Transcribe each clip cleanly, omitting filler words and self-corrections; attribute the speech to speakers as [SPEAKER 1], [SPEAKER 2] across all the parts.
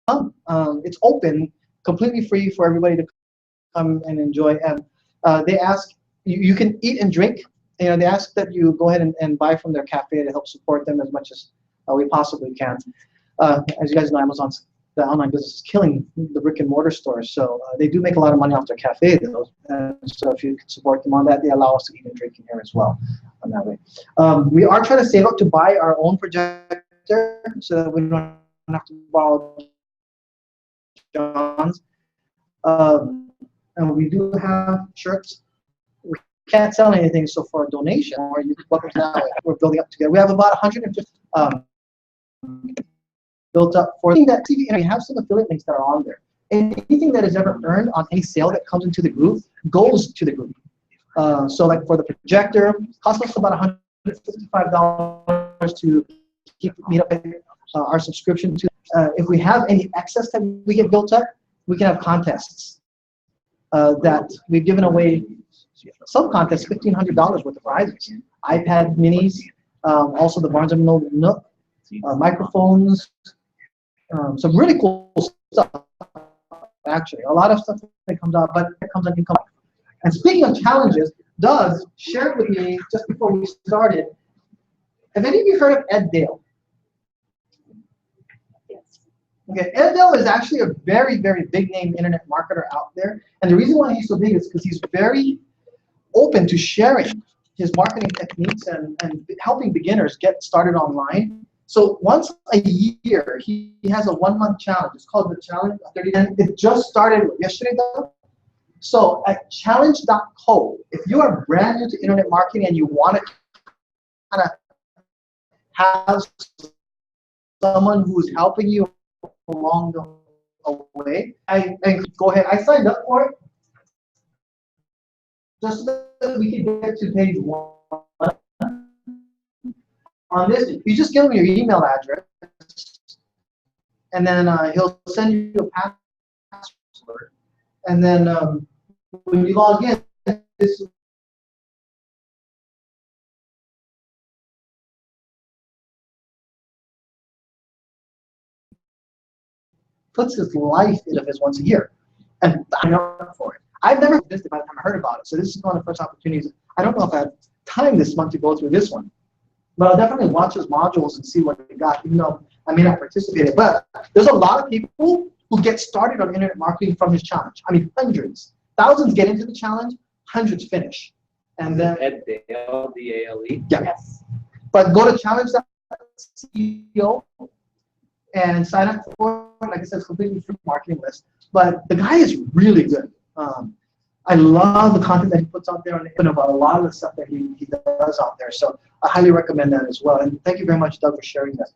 [SPEAKER 1] It's open, completely free for everybody to come and enjoy. And they ask you can eat and drink. They ask that you go ahead and buy from their cafe to help support them as much as we possibly can. As you guys know, the online business is killing the brick and mortar stores. So they do make a lot of money off their cafe, though. So if you can support them on that, they allow us to eat and drink in here as well. On that way, we are trying to save up to buy our own projector so that we don't have to borrow John's. And we do have shirts. We can't sell anything, so for a donation, or you welcome to that. We're building up together. We have about 150 built up for that TV. We have some affiliate links that are on there. Anything that is ever earned on any sale that comes into the group goes to the group. So like for the projector, costs us about $155 to keep Meetup our subscription to. If we have any excess that we get built up, we can have contests that we've given away. Some contests, $1,500 worth of prizes. iPad minis, also the Barnes & Noble Nook, microphones, some really cool stuff, actually. A lot of stuff that comes out, but it comes on income. And speaking of challenges, Doug shared with me just before we started, have any of you heard of Ed Dale? Okay, Ed Dale is actually a very, very big name internet marketer out there. And the reason why he's so big is because he's very open to sharing his marketing techniques and helping beginners get started online. So once a year, he has a 1-month challenge. It's called the Challenge 30 Days. It just started yesterday, though. So at challenge.co, if you are brand new to internet marketing and you want to kind of have someone who's helping you along the way, I go ahead. I signed up for it just so that we can get to page 1. On this, you just give him your email address, and then he'll send you a password. And then when you log in, this puts his life into this once a year, and I know for it. I've never done this by the time I heard about it, so this is one of the first opportunities. I don't know if I have time this month to go through this one, but I'll definitely watch his modules and see what they got, even though I may not participate. But there's a lot of people who get started on internet marketing from his challenge. I mean, hundreds. Thousands get into the challenge, hundreds finish. And then
[SPEAKER 2] Ed Dale, D-A-L-E.
[SPEAKER 1] Yeah. Yes. But go to challenge.co and sign up for it. Like I said, it's completely free marketing list. But the guy is really good. I love the content that he puts out there on about a lot of the stuff that he does out there. So I highly recommend that as well. And thank you very much, Doug, for sharing that.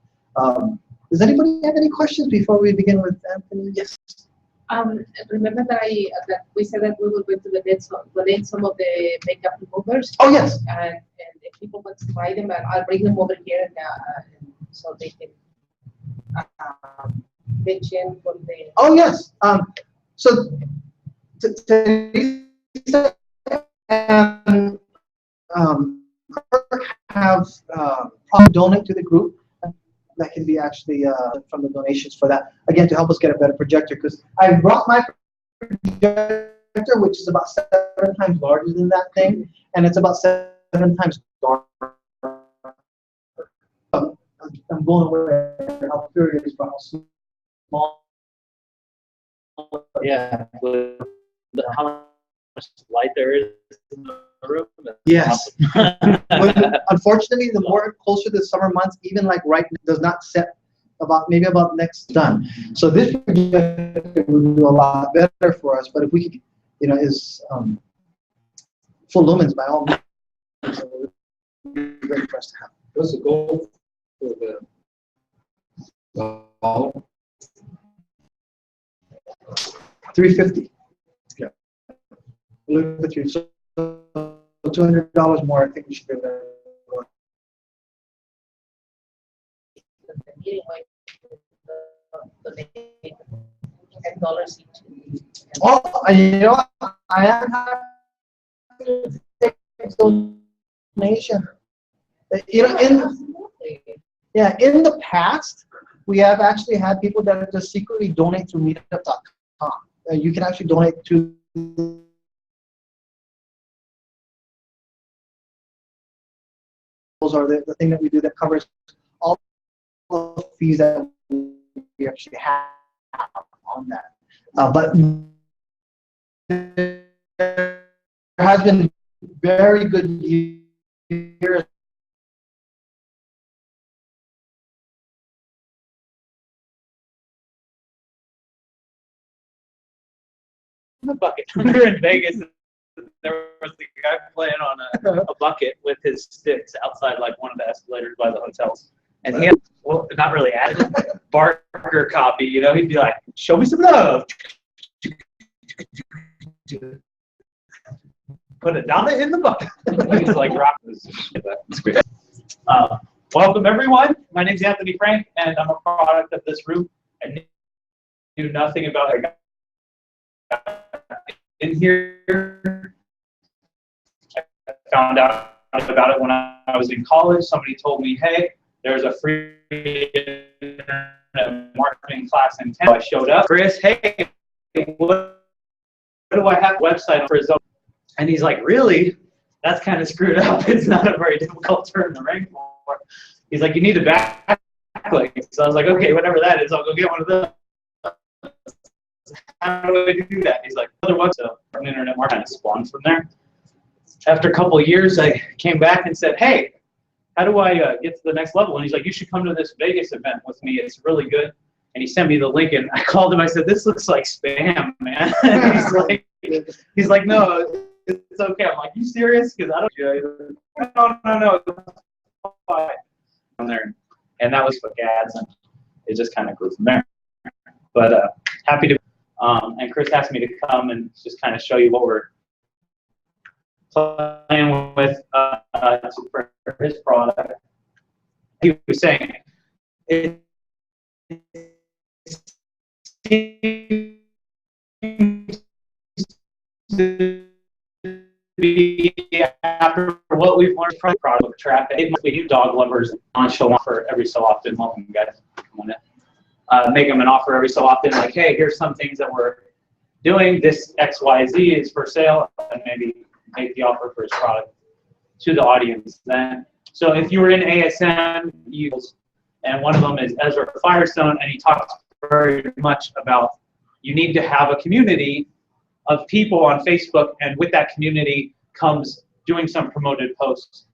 [SPEAKER 1] Does anybody have any questions before we begin with Anthony? Yes.
[SPEAKER 3] Remember that we said that we were going to donate some of the makeup removers.
[SPEAKER 1] Oh yes.
[SPEAKER 3] And if people want to buy them, I'll bring them over here and so they can mention from the.
[SPEAKER 1] Oh yes. So Teresa and Kirk have probably donate to the group. That can be actually from the donations for that. Again, to help us get a better projector, because I brought my projector, which is about 7 times larger than that thing, and it's about 7 times darker. I'm blown away at how curious is, how small.
[SPEAKER 2] Yeah, how much light there is in the room.
[SPEAKER 1] Yes. Unfortunately, the more closer to the summer months, even like right now, does not set maybe about next done. So this projector would do a lot better for us. But if we could, is full lumens by all means, so it would be great for us to have.
[SPEAKER 4] What's the goal for the
[SPEAKER 1] 350. Yeah. Look at you. So $200 more. I think we should do that.
[SPEAKER 3] $10 each.
[SPEAKER 1] Oh, I am happy to take donation. In the past, we have actually had people that just secretly donate to meetup.com. You can actually donate to those are the thing that we do that covers all the fees that we actually have on that. But there has been very good years
[SPEAKER 2] The bucket. We were in Vegas. There was a guy playing on a bucket with his sticks outside like one of the escalators by the hotels. And he had, well, not really added, Barker copy, you know, he'd be like, show me some love. Put a dollar in the bucket. He's like, rock this. It's great. Welcome, everyone. My name's Anthony Frank, and I'm a product of this room. I knew nothing about it. In here, I found out about it when I was in college. Somebody told me, hey, there's a free marketing class in town. I showed up. Chris, hey, what do I have a website for his own? And he's like, really? That's kind of screwed up. It's not a very difficult term to rank for. He's like, you need a backlink. So I was like, okay, whatever that is, I'll go get one of those. How do I do that? He's like, other website. So an internet marketing kind of spawned from there. After a couple of years, I came back and said, hey, how do I get to the next level? And he's like, you should come to this Vegas event with me. It's really good. And he sent me the link, and I called him. I said, this looks like spam, man. he's like, no, it's okay. I'm like, you serious? Because I don't. No. From there, and that was Facebook ads, and it just kind of grew from there. But happy to. And Chris asked me to come and just kind of show you what we're playing with for his product. He was saying it seems to be after what we've learned from product traffic. It must be dog lovers nonchalant for every so often. Welcome, guys. Come on in. Make them an offer every so often, like, hey, here's some things that we're doing. This XYZ is for sale, and maybe make the offer for his product to the audience then. So if you were in ASM, and one of them is Ezra Firestone, and he talks very much about you need to have a community of people on Facebook, and with that community comes doing some promoted posts.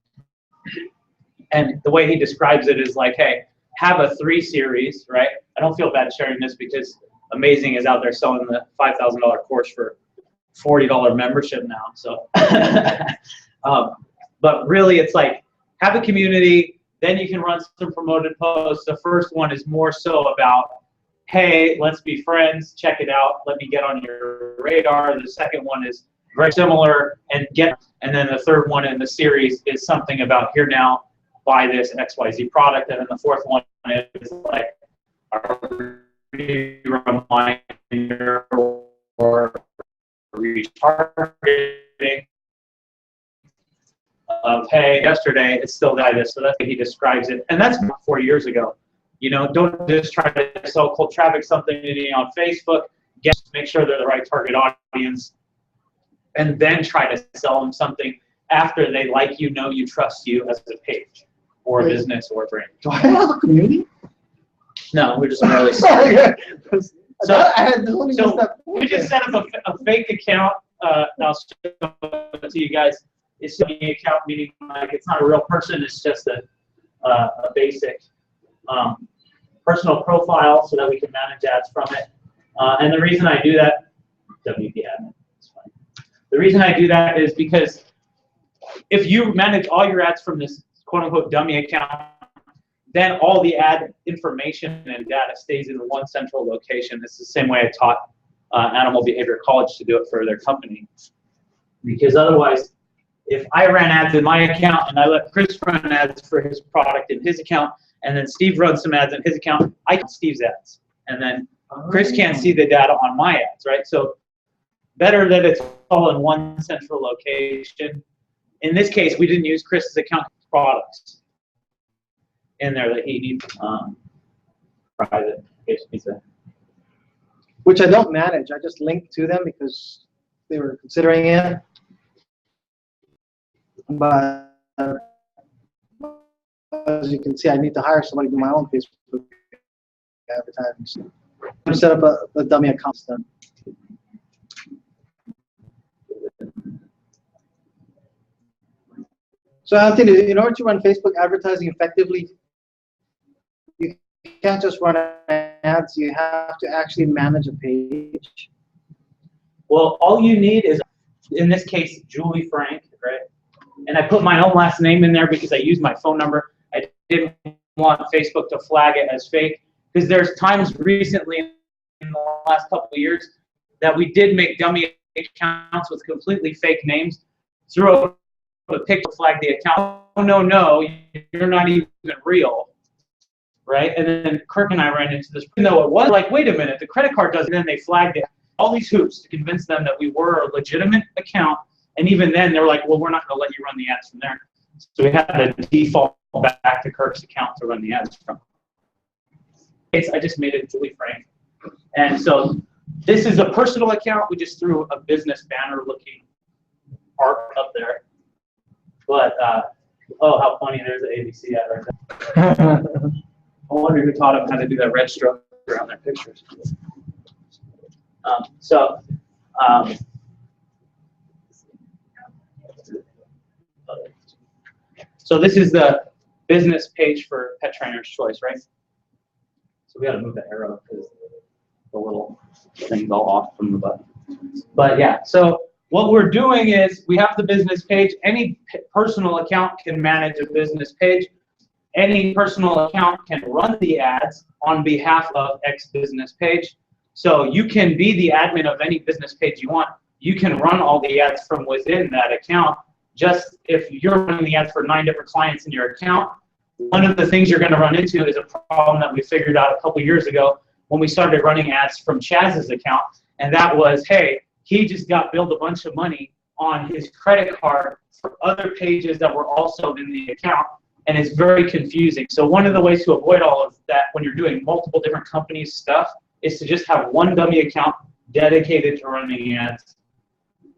[SPEAKER 2] And the way he describes it is like, hey, have a 3 series, right? I don't feel bad sharing this because Amazing is out there selling the $5,000 course for $40 membership now. So, but really it's like, have a community, then you can run some promoted posts. The first one is more so about, hey, let's be friends, check it out, let me get on your radar. The second one is very similar, and then the third one in the series is something about here now, buy this XYZ product, and then the fourth one is like a reminder or retargeting of, hey, yesterday it's still this. So that's how he describes it, and that's 4 years ago. You know, don't just try to sell cold traffic something on Facebook. Make sure they're the right target audience, and then try to sell them something after they like you, know you, trust you as a page or a business or a brand.
[SPEAKER 1] Do I have a community?
[SPEAKER 2] No, we're just an early start. So we just set up a fake account. I'll show it to you guys. It's an account, meaning like it's not a real person. It's just a basic personal profile so that we can manage ads from it. And the reason I do that, WP admin, it's fine. The reason I do that is because if you manage all your ads from this quote-unquote dummy account, then all the ad information and data stays in one central location. It's the same way I taught Animal Behavior College to do it for their company. Because otherwise, if I ran ads in my account and I let Chris run ads for his product in his account, and then Steve runs some ads in his account, I can Steve's ads. And then Chris can't see the data on my ads, right? So better that it's all in one central location. In this case, we didn't use Chris's account products in there that he needs. private pizza.
[SPEAKER 1] Which I don't manage. I just link to them because they were considering it. But as you can see, I need to hire somebody to do my own Facebook advertising. So I'm set up a dummy account then. So Anthony, in order to run Facebook advertising effectively, you can't just run ads. You have to actually manage a page.
[SPEAKER 2] Well, all you need is, in this case, Julie Frank, right? And I put my own last name in there because I used my phone number. I didn't want Facebook to flag it as fake, because there's times recently in the last couple of years that we did make dummy accounts with completely fake names, threw up a picture, flag the account. Oh, no, you're not even real, right? And then Kirk and I ran into this. Even though it was like, wait a minute, the credit card doesn't, and then they flagged it. All these hoops to convince them that we were a legitimate account. And even then, they're like, well, we're not going to let you run the ads from there. So we had to default back to Kirk's account to run the ads from. I just made it Julie Frank. And so this is a personal account. We just threw a business banner looking art up there. But, oh, how funny, there's an ABC ad right there. I wonder who taught them how to do that red stroke around their pictures. So this is the business page for Pet Trainer's Choice, right? So we got to move the arrow because the little thing's all off from the button. But yeah, so what we're doing is we have the business page. Any personal account can manage a business page. Any personal account can run the ads on behalf of X business page. So you can be the admin of any business page you want. You can run all the ads from within that account. Just if you're running the ads for 9 different clients in your account, one of the things you're going to run into is a problem that we figured out a couple years ago when we started running ads from Chaz's account. And that was, hey, he just got billed a bunch of money on his credit card for other pages that were also in the account. And it's very confusing. So one of the ways to avoid all of that when you're doing multiple different companies' stuff is to just have one dummy account dedicated to running ads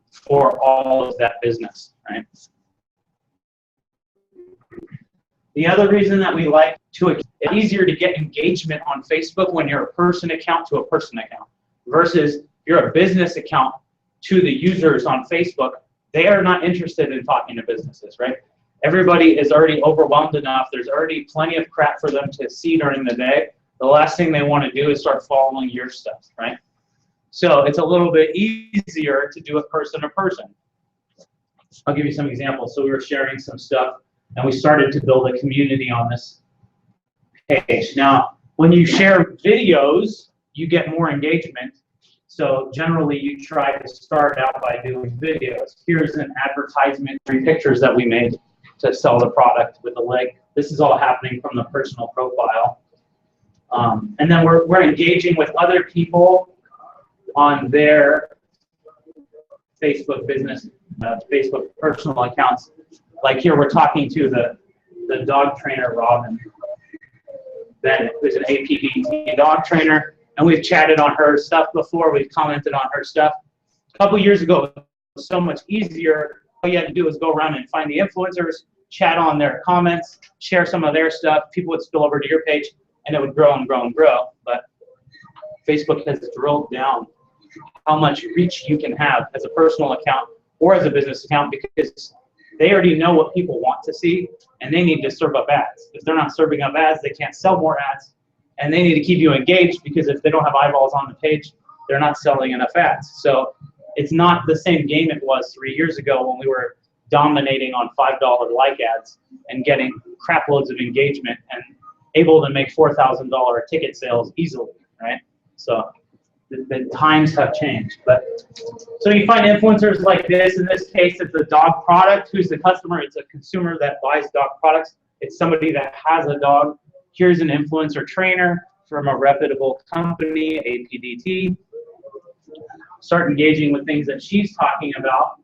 [SPEAKER 2] for all of that business, right? The other reason that we like to, it's easier to get engagement on Facebook when you're a person account to a person account versus you're a business account to the users on Facebook. They are not interested in talking to businesses, right? Everybody is already overwhelmed enough. There's already plenty of crap for them to see during the day. The last thing they want to do is start following your stuff, right? So it's a little bit easier to do it person to person. I'll give you some examples. So we were sharing some stuff, and we started to build a community on this page. Now, when you share videos, you get more engagement. So generally, you try to start out by doing videos. Here's an advertisement, 3 pictures that we made to sell the product with a link. This is all happening from the personal profile. And then we're engaging with other people on their Facebook business, Facebook personal accounts. Like here, we're talking to the dog trainer, Robin Bennett, who's an APDT dog trainer, and we've chatted on her stuff before. We've commented on her stuff. A couple years ago, it was so much easier. All you had to do was go around and find the influencers, chat on their comments, share some of their stuff. People would spill over to your page, and it would grow and grow and grow. But Facebook has drilled down how much reach you can have as a personal account or as a business account, because they already know what people want to see, and they need to serve up ads. If they're not serving up ads, they can't sell more ads, and they need to keep you engaged, because if they don't have eyeballs on the page, they're not selling enough ads. So it's not the same game it was 3 years ago when we were dominating on $5 like ads and getting crap loads of engagement and able to make $4,000 ticket sales easily, right? So the times have changed. But so you find influencers like this. In this case, it's a dog product. Who's the customer? It's a consumer that buys dog products. It's somebody that has a dog. Here's an influencer trainer from a reputable company, APDT. Start engaging with things that she's talking about.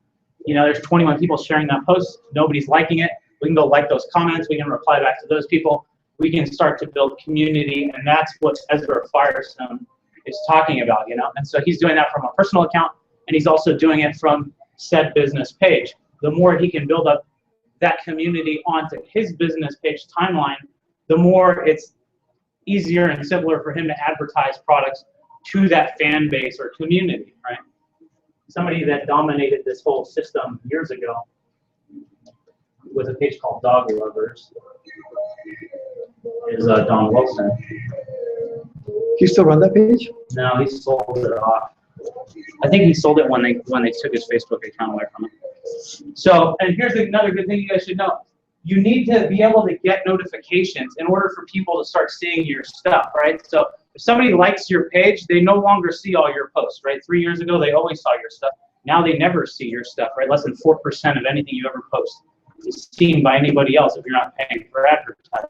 [SPEAKER 2] You know, there's 21 people sharing that post. Nobody's liking it. We can go like those comments. We can reply back to those people. we can start to build community, and that's what Ezra Firestone is talking about, you know? And so he's doing that from a personal account, and he's also doing it from said business page. The more he can build up that community onto his business page timeline, the more it's easier and simpler for him to advertise products to that fan base or community, right? Somebody that dominated this whole system years ago was a page called Dog Lovers, is Don Wilson.
[SPEAKER 1] You still run that page?
[SPEAKER 2] No, he sold it off. I think he sold it when they took his Facebook account away from him. So, and here's another good thing you guys should know. You need to be able to get notifications in order for people to start seeing your stuff, right? So if somebody likes your page, they no longer see all your posts, right? 3 years ago, they always saw your stuff. Now they never see your stuff, right? Less than 4% of anything you ever post is seen by anybody else if you're not paying for advertising.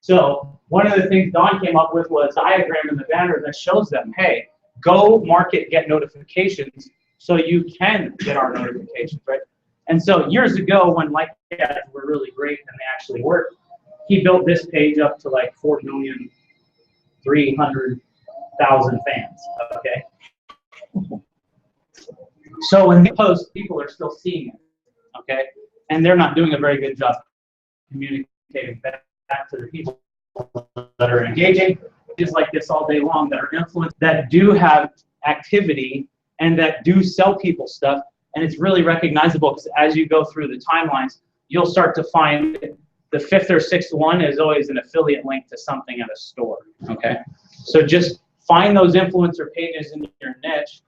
[SPEAKER 2] So one of the things Don came up with was a diagram in the banner that shows them, hey, go market, get notifications so you can get our notifications, right? And so years ago when like ads were really great and they actually worked, he built this page up to like 4,300,000 fans, okay? So when they post, people are still seeing it, okay? And they're not doing a very good job communicating back to the people that are engaging, just like this all day long, that are influenced, that do have activity and that do sell people stuff. And it's really recognizable because as you go through the timelines, you'll start to find the 5th or 6th one is always an affiliate link to something at a store, okay? So just find those influencer pages in your niche,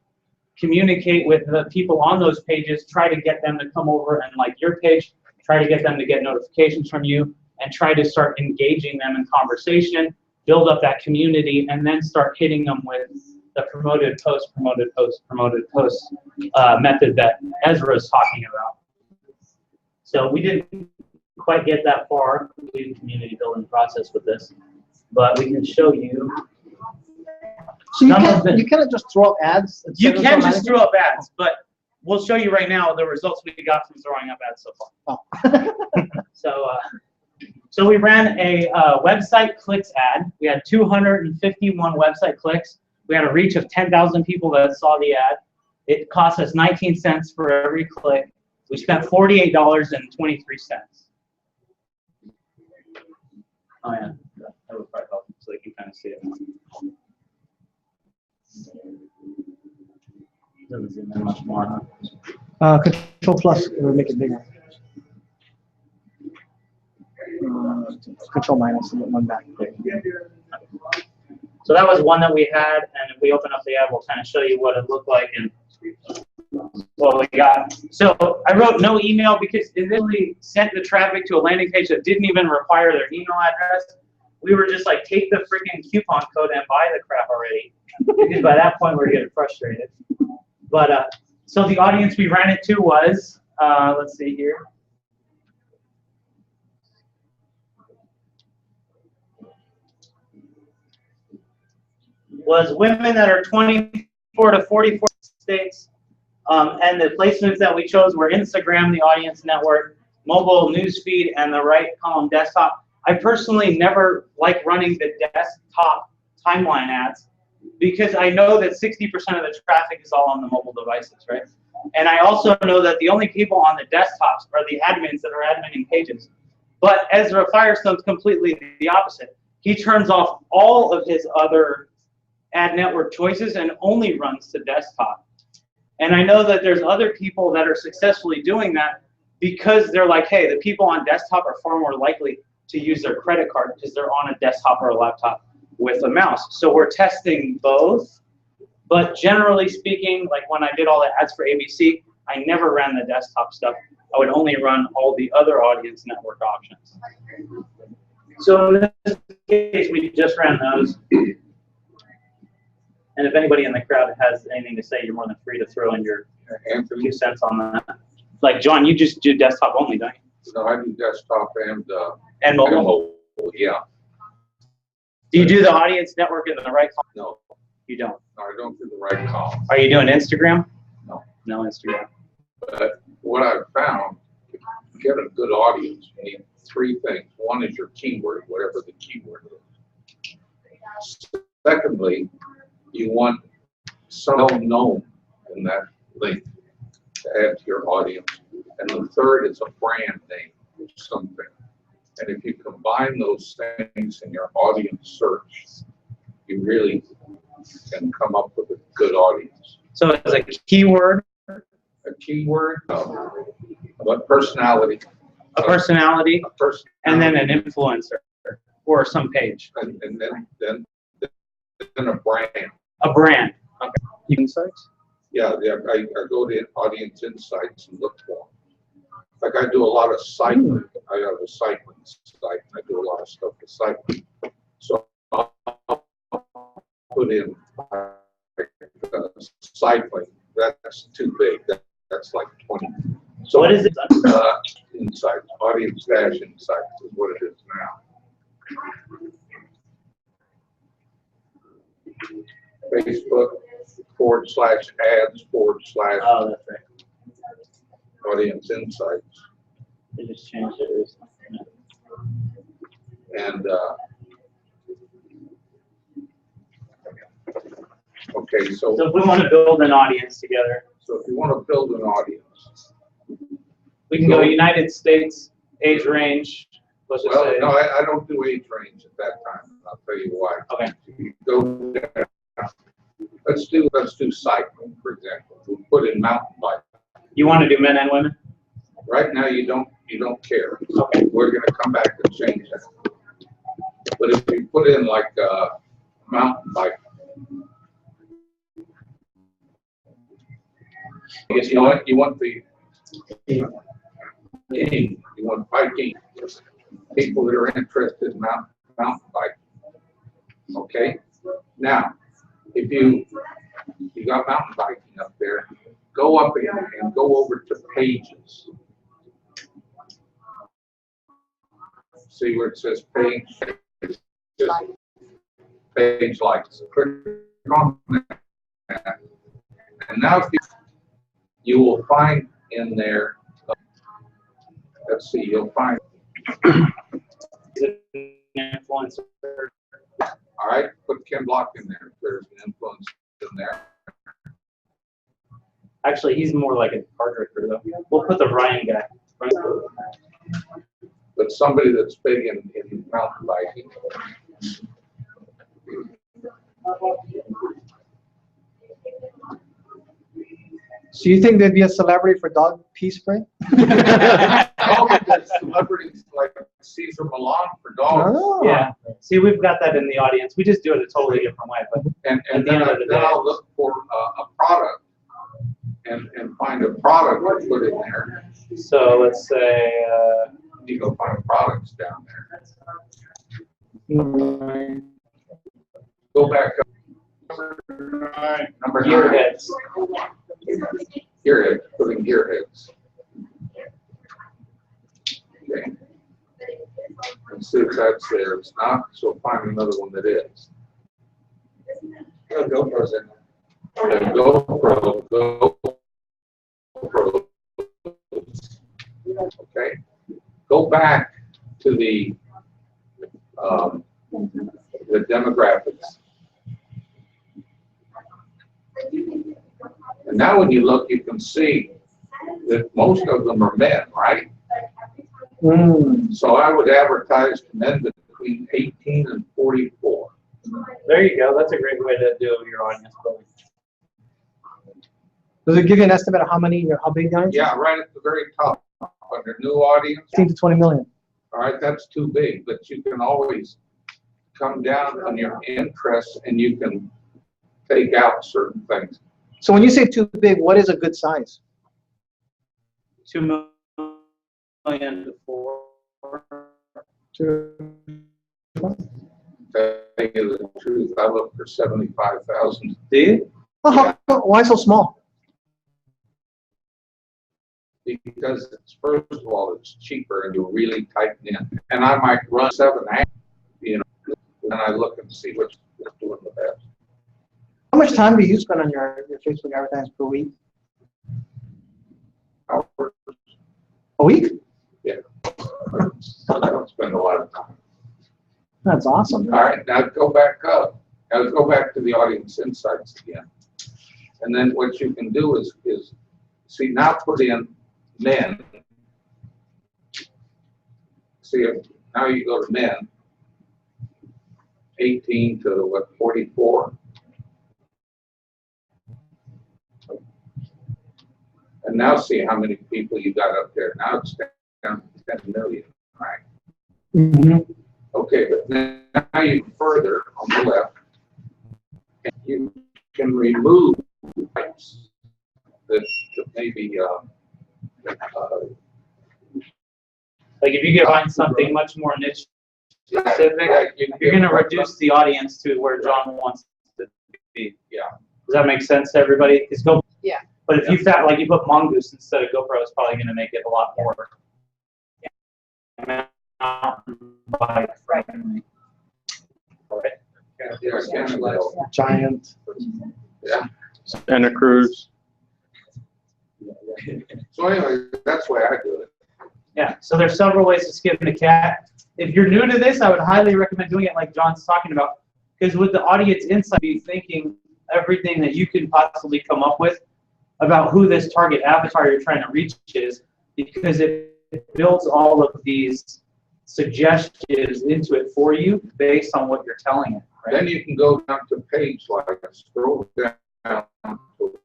[SPEAKER 2] communicate with the people on those pages, try to get them to come over and like your page, try to get them to get notifications from you, and try to start engaging them in conversation, build up that community, and then start hitting them with the promoted post method that Ezra is talking about. So we didn't quite get that far in the community building process with this, but we can show you.
[SPEAKER 1] So you can't just throw up ads?
[SPEAKER 2] You can just throw up ads, but we'll show you right now the results we got from throwing up ads so far.
[SPEAKER 1] Oh.
[SPEAKER 2] So we ran a website clicks ad. We had 251 website clicks. We had a reach of 10,000 people that saw the ad. It cost us 19 cents for every click. We spent $48.23. Oh yeah, that would probably help so they can kind of see it. Doesn't zoom in much more, huh?
[SPEAKER 1] Control plus will make it bigger. Control minus and one back.
[SPEAKER 2] So that was one that we had, and if we open up the ad, we'll kind of show you what it looked like and what we got. So I wrote no email because it literally sent the traffic to a landing page that didn't even require their email address. We were just like, take the freaking coupon code and buy the crap already. Because by that point, we were getting frustrated. But so the audience we ran it to was, let's see here. Was women that are 24 to 44 states, and the placements that we chose were Instagram, the audience network, mobile newsfeed, and the right column desktop. I personally never like running the desktop timeline ads because I know that 60% of the traffic is all on the mobile devices, right? And I also know that the only people on the desktops are the admins that are adminning pages. But Ezra Firestone's completely the opposite. He turns off all of his other ad network choices and only runs to desktop. And I know that there's other people that are successfully doing that because they're like, hey, the people on desktop are far more likely to use their credit card because they're on a desktop or a laptop with a mouse. So we're testing both. But generally speaking, like when I did all the ads for ABC, I never ran the desktop stuff. I would only run all the other audience network options. So in this case, we just ran those. And if anybody in the crowd has anything to say, you're more than free to throw in your 2 cents on that. Like, John, you just do desktop only, don't you?
[SPEAKER 4] No, I do desktop and
[SPEAKER 2] mobile.
[SPEAKER 4] Yeah.
[SPEAKER 2] Do you do the audience network in the right column?
[SPEAKER 4] No.
[SPEAKER 2] You don't?
[SPEAKER 4] No, I don't do the right column.
[SPEAKER 2] Are you doing Instagram?
[SPEAKER 4] No.
[SPEAKER 2] No Instagram.
[SPEAKER 4] But what I've found get a good audience, you need three things. One is your keyword, whatever the keyword is. Secondly, you want someone known in that link to add to your audience. And the third is a brand name or something. And if you combine those things in your audience search, you really can come up with a good audience.
[SPEAKER 2] So it's a keyword,
[SPEAKER 4] A keyword, what personality,
[SPEAKER 2] a personality,
[SPEAKER 4] a person,
[SPEAKER 2] and then an influencer or some page.
[SPEAKER 4] and then a brand.
[SPEAKER 2] A brand. Okay. Insights?
[SPEAKER 4] Yeah, I go to audience insights and look for them. Like I do a lot of cycling. I have a cycling site. I do a lot of stuff with cycling. So I'll put in cycling. That's too big. That's like 20. So
[SPEAKER 2] What is it?
[SPEAKER 4] Insights, audience dash insights is what it is now. Facebook /ads /
[SPEAKER 2] Oh, that's right.
[SPEAKER 4] audience insights.
[SPEAKER 2] They just changed it recently.
[SPEAKER 4] And okay,
[SPEAKER 2] So if we want to build an audience together,
[SPEAKER 4] so if you want to build an audience,
[SPEAKER 2] we can go United States, age range, let's just
[SPEAKER 4] well,
[SPEAKER 2] say.
[SPEAKER 4] no, I don't do age range at that time. I'll tell you why.
[SPEAKER 2] Okay.
[SPEAKER 4] You go down. Let's do cycling, for example. We put in mountain bike.
[SPEAKER 2] You want to do men and women?
[SPEAKER 4] Right now, you don't care.
[SPEAKER 2] Okay.
[SPEAKER 4] We're going to come back and change that. But if you put in like mountain bike, you know what? You want the you want biking people that are interested in mountain biking. Okay. Now, if you got mountain biking up there, go up and go over to pages. See where it says page? Just page likes. Click on that. And now you will find in there, let's see, you'll find.
[SPEAKER 2] Influencer.
[SPEAKER 4] All right, put Ken Block in there. There's an influence in there.
[SPEAKER 2] Actually, he's more like a card director, though. We'll put the Ryan guy.
[SPEAKER 4] But somebody that's big in mountain biking.
[SPEAKER 1] So you think there'd be a celebrity for dog pee spray?
[SPEAKER 4] Oh, there's celebrities like Caesar Milan for dogs.
[SPEAKER 1] Oh.
[SPEAKER 2] Yeah. See, we've got that in the audience. We just do it a totally different way. But
[SPEAKER 4] And
[SPEAKER 2] At the
[SPEAKER 4] then,
[SPEAKER 2] end of the
[SPEAKER 4] then
[SPEAKER 2] day.
[SPEAKER 4] I'll look for a product and find a product to put in there.
[SPEAKER 2] so let's say,
[SPEAKER 4] You go find products down there. Go back up. Number 9.
[SPEAKER 2] gearheads.
[SPEAKER 4] Gearheads, putting gearheads. Okay. And see if that's there. If it's not, so find another one that is. GoPro's in there. GoPro. Okay. Go back to the demographics. And now when you look, you can see that most of them are men, right? So I would advertise to men between 18 and 44.
[SPEAKER 2] There you go. That's a great way to do your audience building.
[SPEAKER 1] Does it give you an estimate of how big the audience is?
[SPEAKER 4] Yeah, right at the very top, under new audience.
[SPEAKER 1] 15 to 20 million.
[SPEAKER 4] All right, that's too big, but you can always come down on your interests and you can take out certain things.
[SPEAKER 1] So when you say too big, what is a good size?
[SPEAKER 2] 2 million to 4.
[SPEAKER 1] Two.
[SPEAKER 4] To tell you the truth, I look for 75,000.
[SPEAKER 2] Do you?
[SPEAKER 1] Oh, why so small?
[SPEAKER 4] Because it's, first of all, it's cheaper and you really tighten in. And I might run 7 ads, you know, and I look and see what's doing the best.
[SPEAKER 1] How much time do you spend on your Facebook advertisements per week?
[SPEAKER 4] Hours.
[SPEAKER 1] A week?
[SPEAKER 4] I don't spend a lot of time.
[SPEAKER 1] That's awesome.
[SPEAKER 4] All right, now go back up. Now go back to the audience insights again. And then what you can do is see, now put in men. See, now you go to men, 18 to what, 44? And now see how many people you got up there. Now it's down to 10 million, right?
[SPEAKER 1] Mm-hmm.
[SPEAKER 4] Okay, but now you further on the left, and you can remove types that maybe
[SPEAKER 2] Like if you can find something much more niche specific, you're going to reduce the audience to where John wants to be.
[SPEAKER 4] Yeah.
[SPEAKER 2] Does that make sense to everybody? Because Go.
[SPEAKER 3] Yeah.
[SPEAKER 2] But if you found, like you put Mongoose instead of GoPro, it's probably going to make it a lot more. Right.
[SPEAKER 1] Giant.
[SPEAKER 4] Yeah.
[SPEAKER 5] Santa Cruz.
[SPEAKER 4] So anyway, that's the way I do it.
[SPEAKER 2] Yeah, so there's several ways to skin the cat. If you're new to this, I would highly recommend doing it like John's talking about, because with the audience insight, be thinking everything that you can possibly come up with about who this target avatar you're trying to reach is, because it builds all of these suggestions into it for you based on what you're telling it. Right?
[SPEAKER 4] Then you can go down to page likes, scroll down to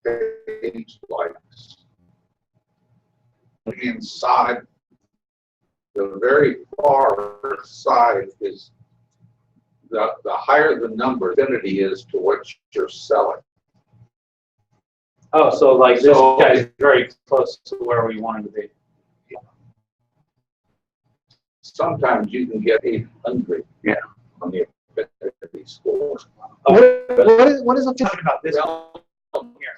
[SPEAKER 4] page likes. Inside, the very far side is the higher the number, affinity is to what you're selling.
[SPEAKER 2] Oh, so like this
[SPEAKER 4] So-
[SPEAKER 2] guy's very close to where we wanted to be.
[SPEAKER 4] Sometimes you can get 800
[SPEAKER 5] Yeah.
[SPEAKER 4] on the affinity score.
[SPEAKER 1] What is a
[SPEAKER 2] Talking about this
[SPEAKER 4] Well,
[SPEAKER 2] here.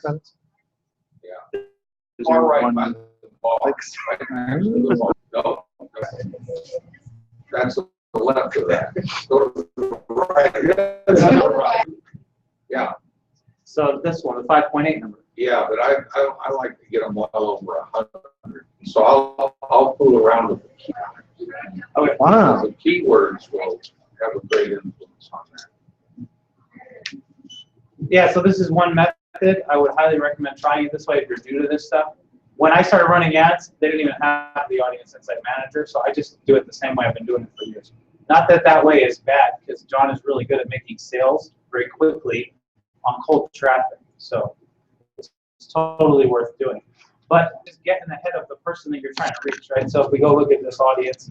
[SPEAKER 4] yeah.
[SPEAKER 5] Is
[SPEAKER 4] Far
[SPEAKER 5] there
[SPEAKER 4] right
[SPEAKER 5] one-
[SPEAKER 4] by the ball. No, that's the left of that. Go to the right. Yeah,
[SPEAKER 2] So this one, the 5.8 number.
[SPEAKER 4] yeah, but I like to get them well over 100. So I'll fool around with the keywords.
[SPEAKER 2] Okay.
[SPEAKER 1] Wow.
[SPEAKER 4] The keywords will have a great influence on that.
[SPEAKER 2] Yeah, so this is one method. I would highly recommend trying it this way if you're new to this stuff. When I started running ads, they didn't even have the audience insight manager, so I just do it the same way I've been doing it for years. Not that that way is bad, because John is really good at making sales very quickly on cold traffic, so it's totally worth doing. But just get in the head of the person that you're trying to reach, right? So if we go look at this audience,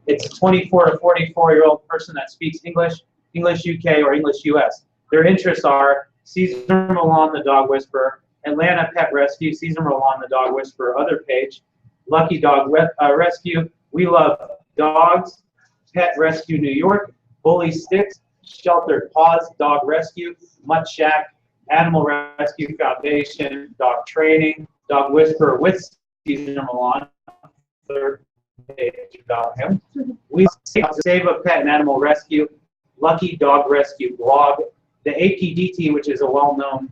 [SPEAKER 2] it's a 24 to 44-year-old person that speaks English, English UK, or English US. Their interests are Caesar Milan, the dog whisperer, Atlanta Pet Rescue, Caesar Milan, the dog whisperer, other page, Lucky Dog Rescue, We Love Dogs, Pet Rescue New York, Bully Sticks, Sheltered Paws, Dog Rescue, Mutt Shack, Animal Rescue Foundation, Dog Training, Dog Whisperer with Caesar Milan, third page about him. We Save a Pet and Animal Rescue, Lucky Dog Rescue blog, the APDT, which is a well-known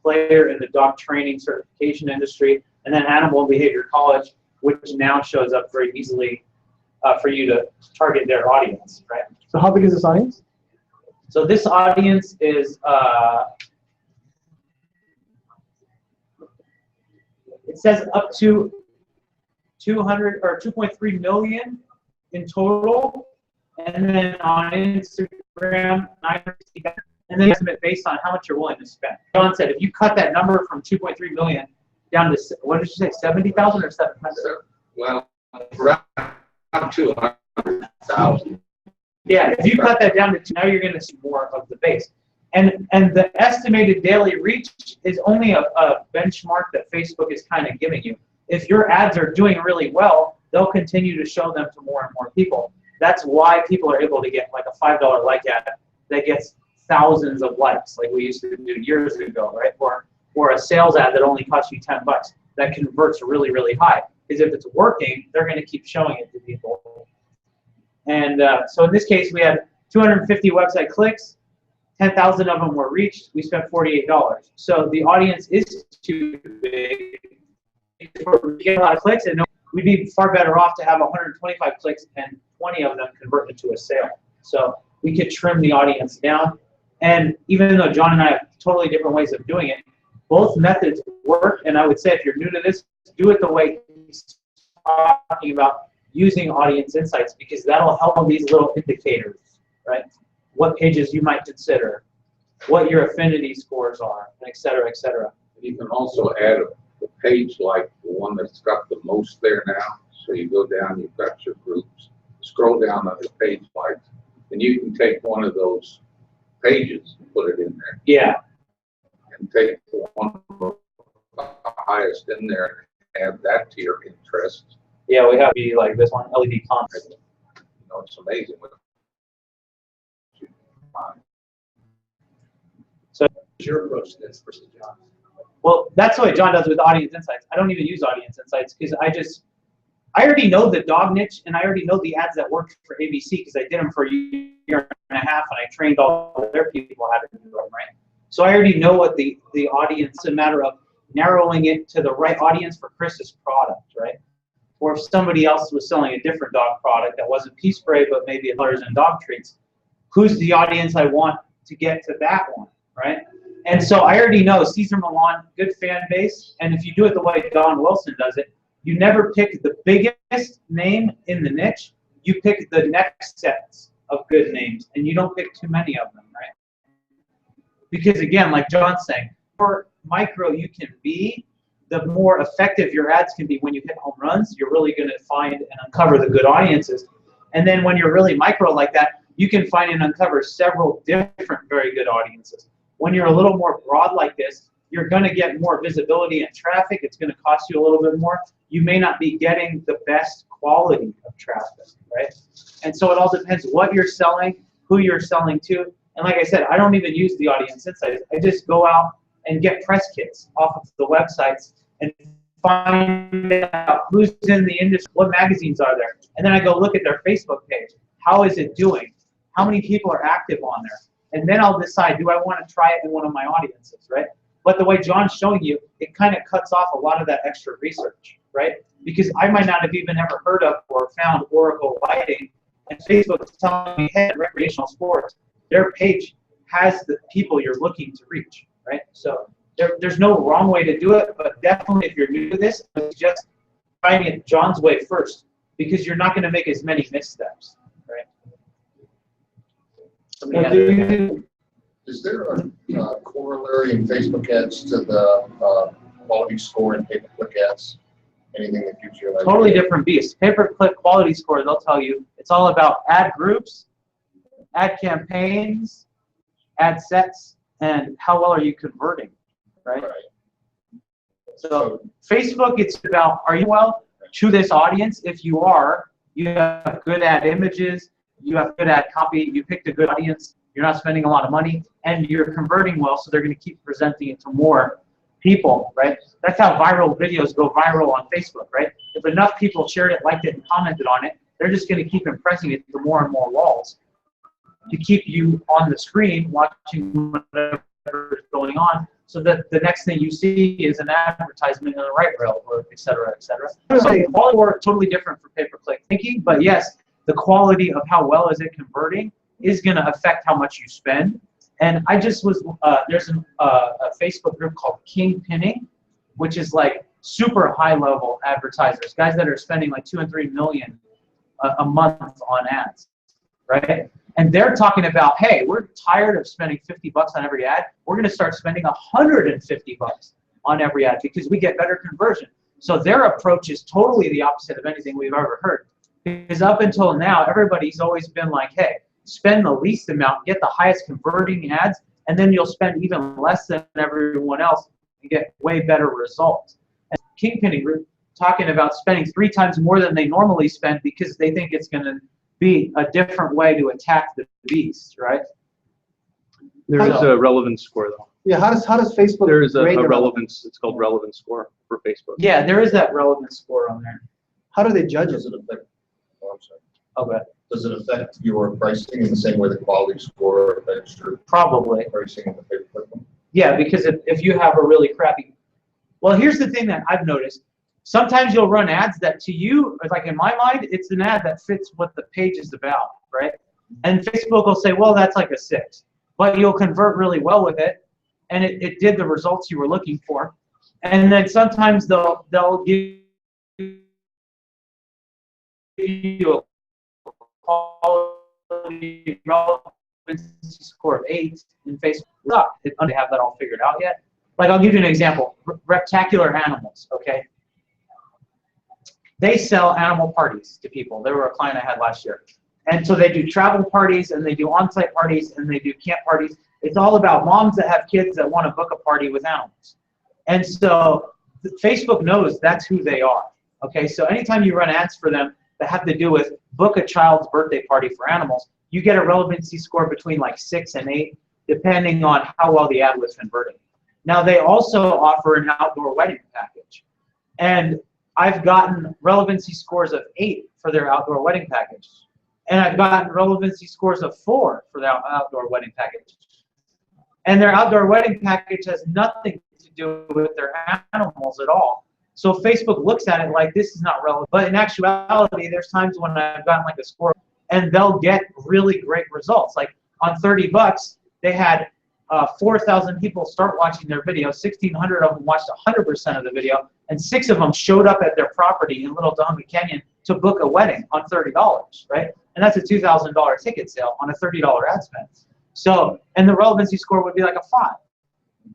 [SPEAKER 2] player in the dog training certification industry, and then Animal Behavior College, which now shows up very easily for you to target their audience, right?
[SPEAKER 1] So how big is this audience?
[SPEAKER 2] So this audience is, it says up to 200 or 2.3 million in total, and then on Instagram, 960,000. And then estimate based on how much you're willing to spend. John said if you cut that number from 2.3 million down to, what did you say, 70,000 or 700?
[SPEAKER 4] Well, around 200,000.
[SPEAKER 2] Yeah, if you cut that down to 2, now you're going to see more of the base. And the estimated daily reach is only a benchmark that Facebook is kind of giving you. If your ads are doing really well, they'll continue to show them to more and more people. That's why people are able to get like a $5 like ad that gets thousands of likes, like we used to do years ago, right? Or a sales ad that only costs you $10 that converts really, really high. Because if it's working, they're going to keep showing it to people. And so in this case, we had 250 website clicks, 10,000 of them were reached. We spent $48. So the audience is too big. If we get a lot of clicks, and we'd be far better off to have 125 clicks and 20 of them convert into a sale. So we could trim the audience down. And even though John and I have totally different ways of doing it, both methods work. And I would say if you're new to this, do it the way he's talking about, using audience insights, because that'll help on these little indicators, right? What pages you might consider, what your affinity scores are, et cetera, et cetera.
[SPEAKER 4] You can also add a page like the one that's got the most there now. So you go down, you've got your groups, scroll down on the page likes, and you can take one of those pages and put it in there.
[SPEAKER 2] Yeah.
[SPEAKER 4] And take the one of the highest in there and add that to your interests.
[SPEAKER 2] Yeah, we have to be like this one, LED content.
[SPEAKER 4] You know, it's amazing what you can find.
[SPEAKER 2] So
[SPEAKER 6] your approach to this versus John?
[SPEAKER 2] Well, that's what John does with Audience Insights. I don't even use Audience Insights because I already know the dog niche and I already know the ads that work for ABC because I did them for a year and a half and I trained all of their people how to do them, right? So I already know what the audience, it's a matter of narrowing it to the right audience for Chris's product, right? Or if somebody else was selling a different dog product that wasn't pea spray but maybe colors and dog treats, who's the audience I want to get to that one, right? And so I already know Cesar Millan, good fan base, and if you do it the way Don Wilson does it, you never pick the biggest name in the niche, you pick the next sets of good names, and you don't pick too many of them, right? Because again, like John's saying, the more micro you can be, the more effective your ads can be when you hit home runs. You're really going to find and uncover the good audiences. And then when you're really micro like that, you can find and uncover several different very good audiences. When you're a little more broad like this, you're going to get more visibility and traffic. It's going to cost you a little bit more. You may not be getting the best quality of traffic, right? And so it all depends what you're selling, who you're selling to. And like I said, I don't even use the Audience Insights. I just go out and get press kits off of the websites and find out who's in the industry, what magazines are there. And then I go look at their Facebook page. How is it doing? How many people are active on there? And then I'll decide, do I want to try it in one of my audiences, right? But the way John's showing you, it kind of cuts off a lot of that extra research, right? Because I might not have even ever heard of or found Oracle Lighting, and Facebook's telling me, hey, recreational sports, their page has the people you're looking to reach, right? So there's no wrong way to do it, but definitely if you're new to this, just trying it John's way first, because you're not going to make as many missteps, right?
[SPEAKER 7] Is there a corollary in Facebook ads to the quality score and pay-per-click ads? Anything that gives you an idea?
[SPEAKER 2] Totally different beast. Pay-per-click quality score, they'll tell you it's all about ad groups, ad campaigns, ad sets, and how well are you converting, right? So Facebook, it's about, are you well to this audience? If you are, you have good ad images, you have good ad copy, you picked a good audience, you're not spending a lot of money, and you're converting well, so they're going to keep presenting it to more people, right? That's how viral videos go viral on Facebook, right? If enough people shared it, liked it, and commented on it, they're just going to keep impressing it to more and more walls to keep you on the screen watching whatever is going on, so that the next thing you see is an advertisement in the right rail, or et cetera, et cetera. So all work totally different for pay-per-click thinking, but yes, the quality of how well is it converting is going to affect how much you spend. And I just was, there's a Facebook group called King Pinning, which is like super high level advertisers, guys that are spending like 2 and 3 million a month on ads, right? And they're talking about, hey, we're tired of spending $50 on every ad. We're going to start spending $150 on every ad because we get better conversion. So their approach is totally the opposite of anything we've ever heard. Because up until now, everybody's always been like, hey, spend the least amount, get the highest converting ads, and then you'll spend even less than everyone else and get way better results. And Kingpinning Group talking about spending 3 times more than they normally spend because they think it's going to be a different way to attack the beast, right?
[SPEAKER 5] There is a relevance score, though.
[SPEAKER 1] Yeah, how does Facebook?
[SPEAKER 5] There is a
[SPEAKER 1] grade
[SPEAKER 5] relevance. It's called relevance score for Facebook.
[SPEAKER 2] Yeah, there is that relevance score on there.
[SPEAKER 1] How do they judge it?
[SPEAKER 7] Does it affect? Oh, I'm sorry.
[SPEAKER 2] Okay.
[SPEAKER 7] Does it affect your pricing in the same way the quality score affects your
[SPEAKER 2] Probably.
[SPEAKER 7] pricing in the pay-per-click one?
[SPEAKER 2] Yeah, because if you have a really crappy, well, here's the thing that I've noticed. sometimes you'll run ads that to you, like in my mind, it's an ad that fits what the page is about, right? And Facebook will say, well, that's like a 6. But you'll convert really well with it, and it did the results you were looking for. And then sometimes they'll give you a quality relevancy score of 8 in Facebook. They don't have that all figured out yet. Like, I'll give you an example. Rectacular Animals, okay? They sell animal parties to people. They were a client I had last year. And so they do travel parties, and they do on-site parties, and they do camp parties. It's all about moms that have kids that want to book a party with animals. And so Facebook knows that's who they are. Okay, so anytime you run ads for them that have to do with book a child's birthday party for animals, you get a relevancy score between like 6 and 8, depending on how well the ad was converting. Now, they also offer an outdoor wedding package. And I've gotten relevancy scores of 8 for their outdoor wedding package. And I've gotten relevancy scores of 4 for their outdoor wedding package. And their outdoor wedding package has nothing to do with their animals at all. So Facebook looks at it like this is not relevant. But in actuality, there's times when I've gotten like a score, and they'll get really great results. Like on $30, they had 4,000 people start watching their video. 1,600 of them watched 100% of the video, and 6 of them showed up at their property in Little Dahomey Canyon to book a wedding on $30, right? And that's a $2,000 ticket sale on a $30 ad spend. So, and the relevancy score would be like a 5.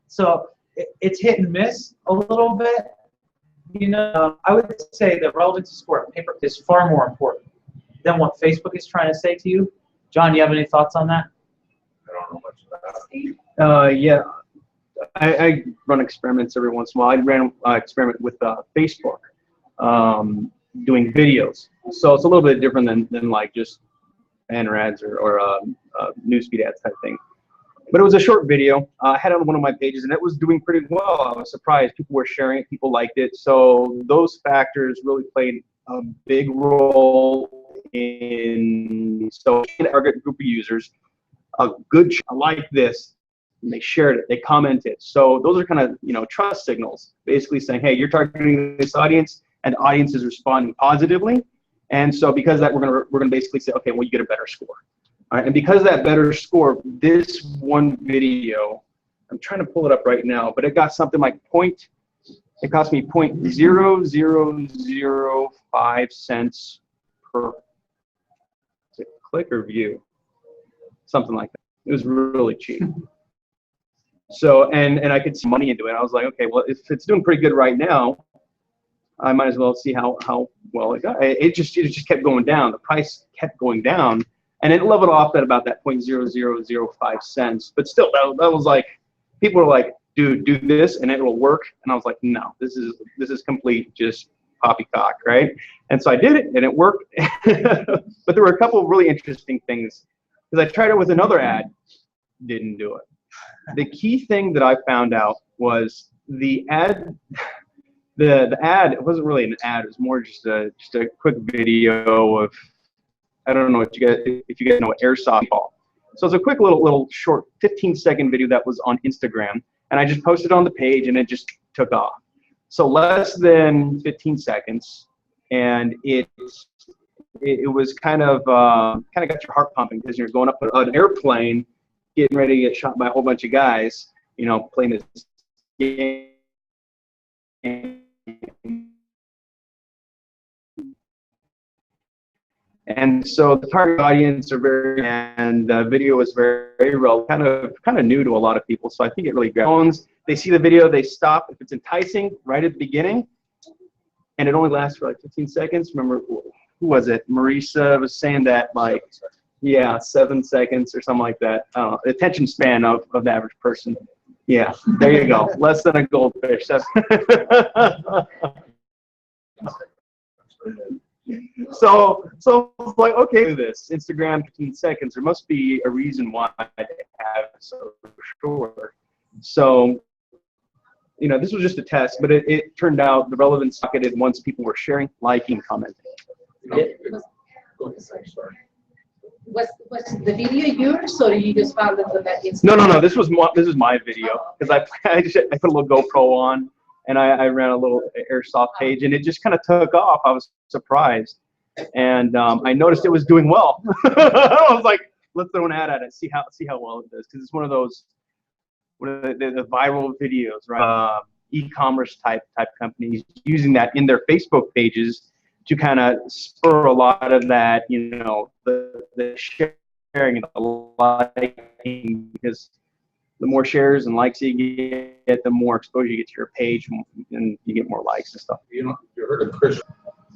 [SPEAKER 2] So it's hit and miss a little bit. You know, I would say the relevancy score of paper is far more important than what Facebook is trying to say to you. John, you have any thoughts on that?
[SPEAKER 4] I don't know much about it.
[SPEAKER 5] Yeah, I run experiments every once in a while. I ran an experiment with Facebook, doing videos. So it's a little bit different than like just banner ads or newsfeed ads type thing. But it was a short video. I had it on one of my pages, and it was doing pretty well. I was surprised. People were sharing it. People liked it. So those factors really played a big role in so a target group of users. A good like this, and they shared it. They commented. So those are kind of, you know, trust signals, basically saying, hey, you're targeting this audience, and the audience is responding positively. And so because of that, we're gonna basically say, okay, well, you get a better score. All right, and because of that better score, this one video, I'm trying to pull it up right now, but it got something like it cost me 0.0005 cents per click or view, something like that. It was really cheap. So, and I could see money into it. I was like, okay, well, if it's doing pretty good right now, I might as well see how well it got. It just kept going down. The price kept going down, and it leveled off at about that 0.0005 cents. But still, that was like, people were like, dude, do this and it will work. And I was like, no, this is complete just poppycock, right? And so I did it, and it worked. But there were a couple of really interesting things, because I tried it with another ad, didn't do it. The key thing that I found out was the ad. The ad, it wasn't really an ad, it was more just a quick video of, I don't know if you guys know what airsoft ball. So it's a quick little short 15-second video that was on Instagram, and I just posted it on the page, and it just took off. So less than 15 seconds, and it was kind of got your heart pumping, because you're going up an airplane, getting ready to get shot by a whole bunch of guys, you know, playing this game. And so the target audience and the video was very real, kind of new to a lot of people. So I think it really grabs. They see the video, they stop. If it's enticing right at the beginning, and it only lasts for like 15 seconds. Remember, who was it? Marisa was saying that, like, yeah, 7 seconds or something like that. Attention span of the average person. Yeah, there you go. Less than a goldfish. So it's like, okay, do this. Instagram 15 seconds. There must be a reason why they have it so short. So, you know, this was just a test, but it turned out the relevance socketed once people were sharing, liking, commenting.
[SPEAKER 3] Was the video yours, or you just found it on that Instagram?
[SPEAKER 5] No. This is my video, because I put a little GoPro on, and I ran a little airsoft page, and it just kind of took off. I was surprised, and I noticed it was doing well. I was like, let's throw an ad at it, see how well it does, because it's one of those the viral videos, right? E-commerce type companies using that in their Facebook pages to kind of spur a lot of that, the sharing and the liking, because the more shares and likes you get, the more exposure you get to your page, and you get more likes and stuff.
[SPEAKER 4] You heard of Chris,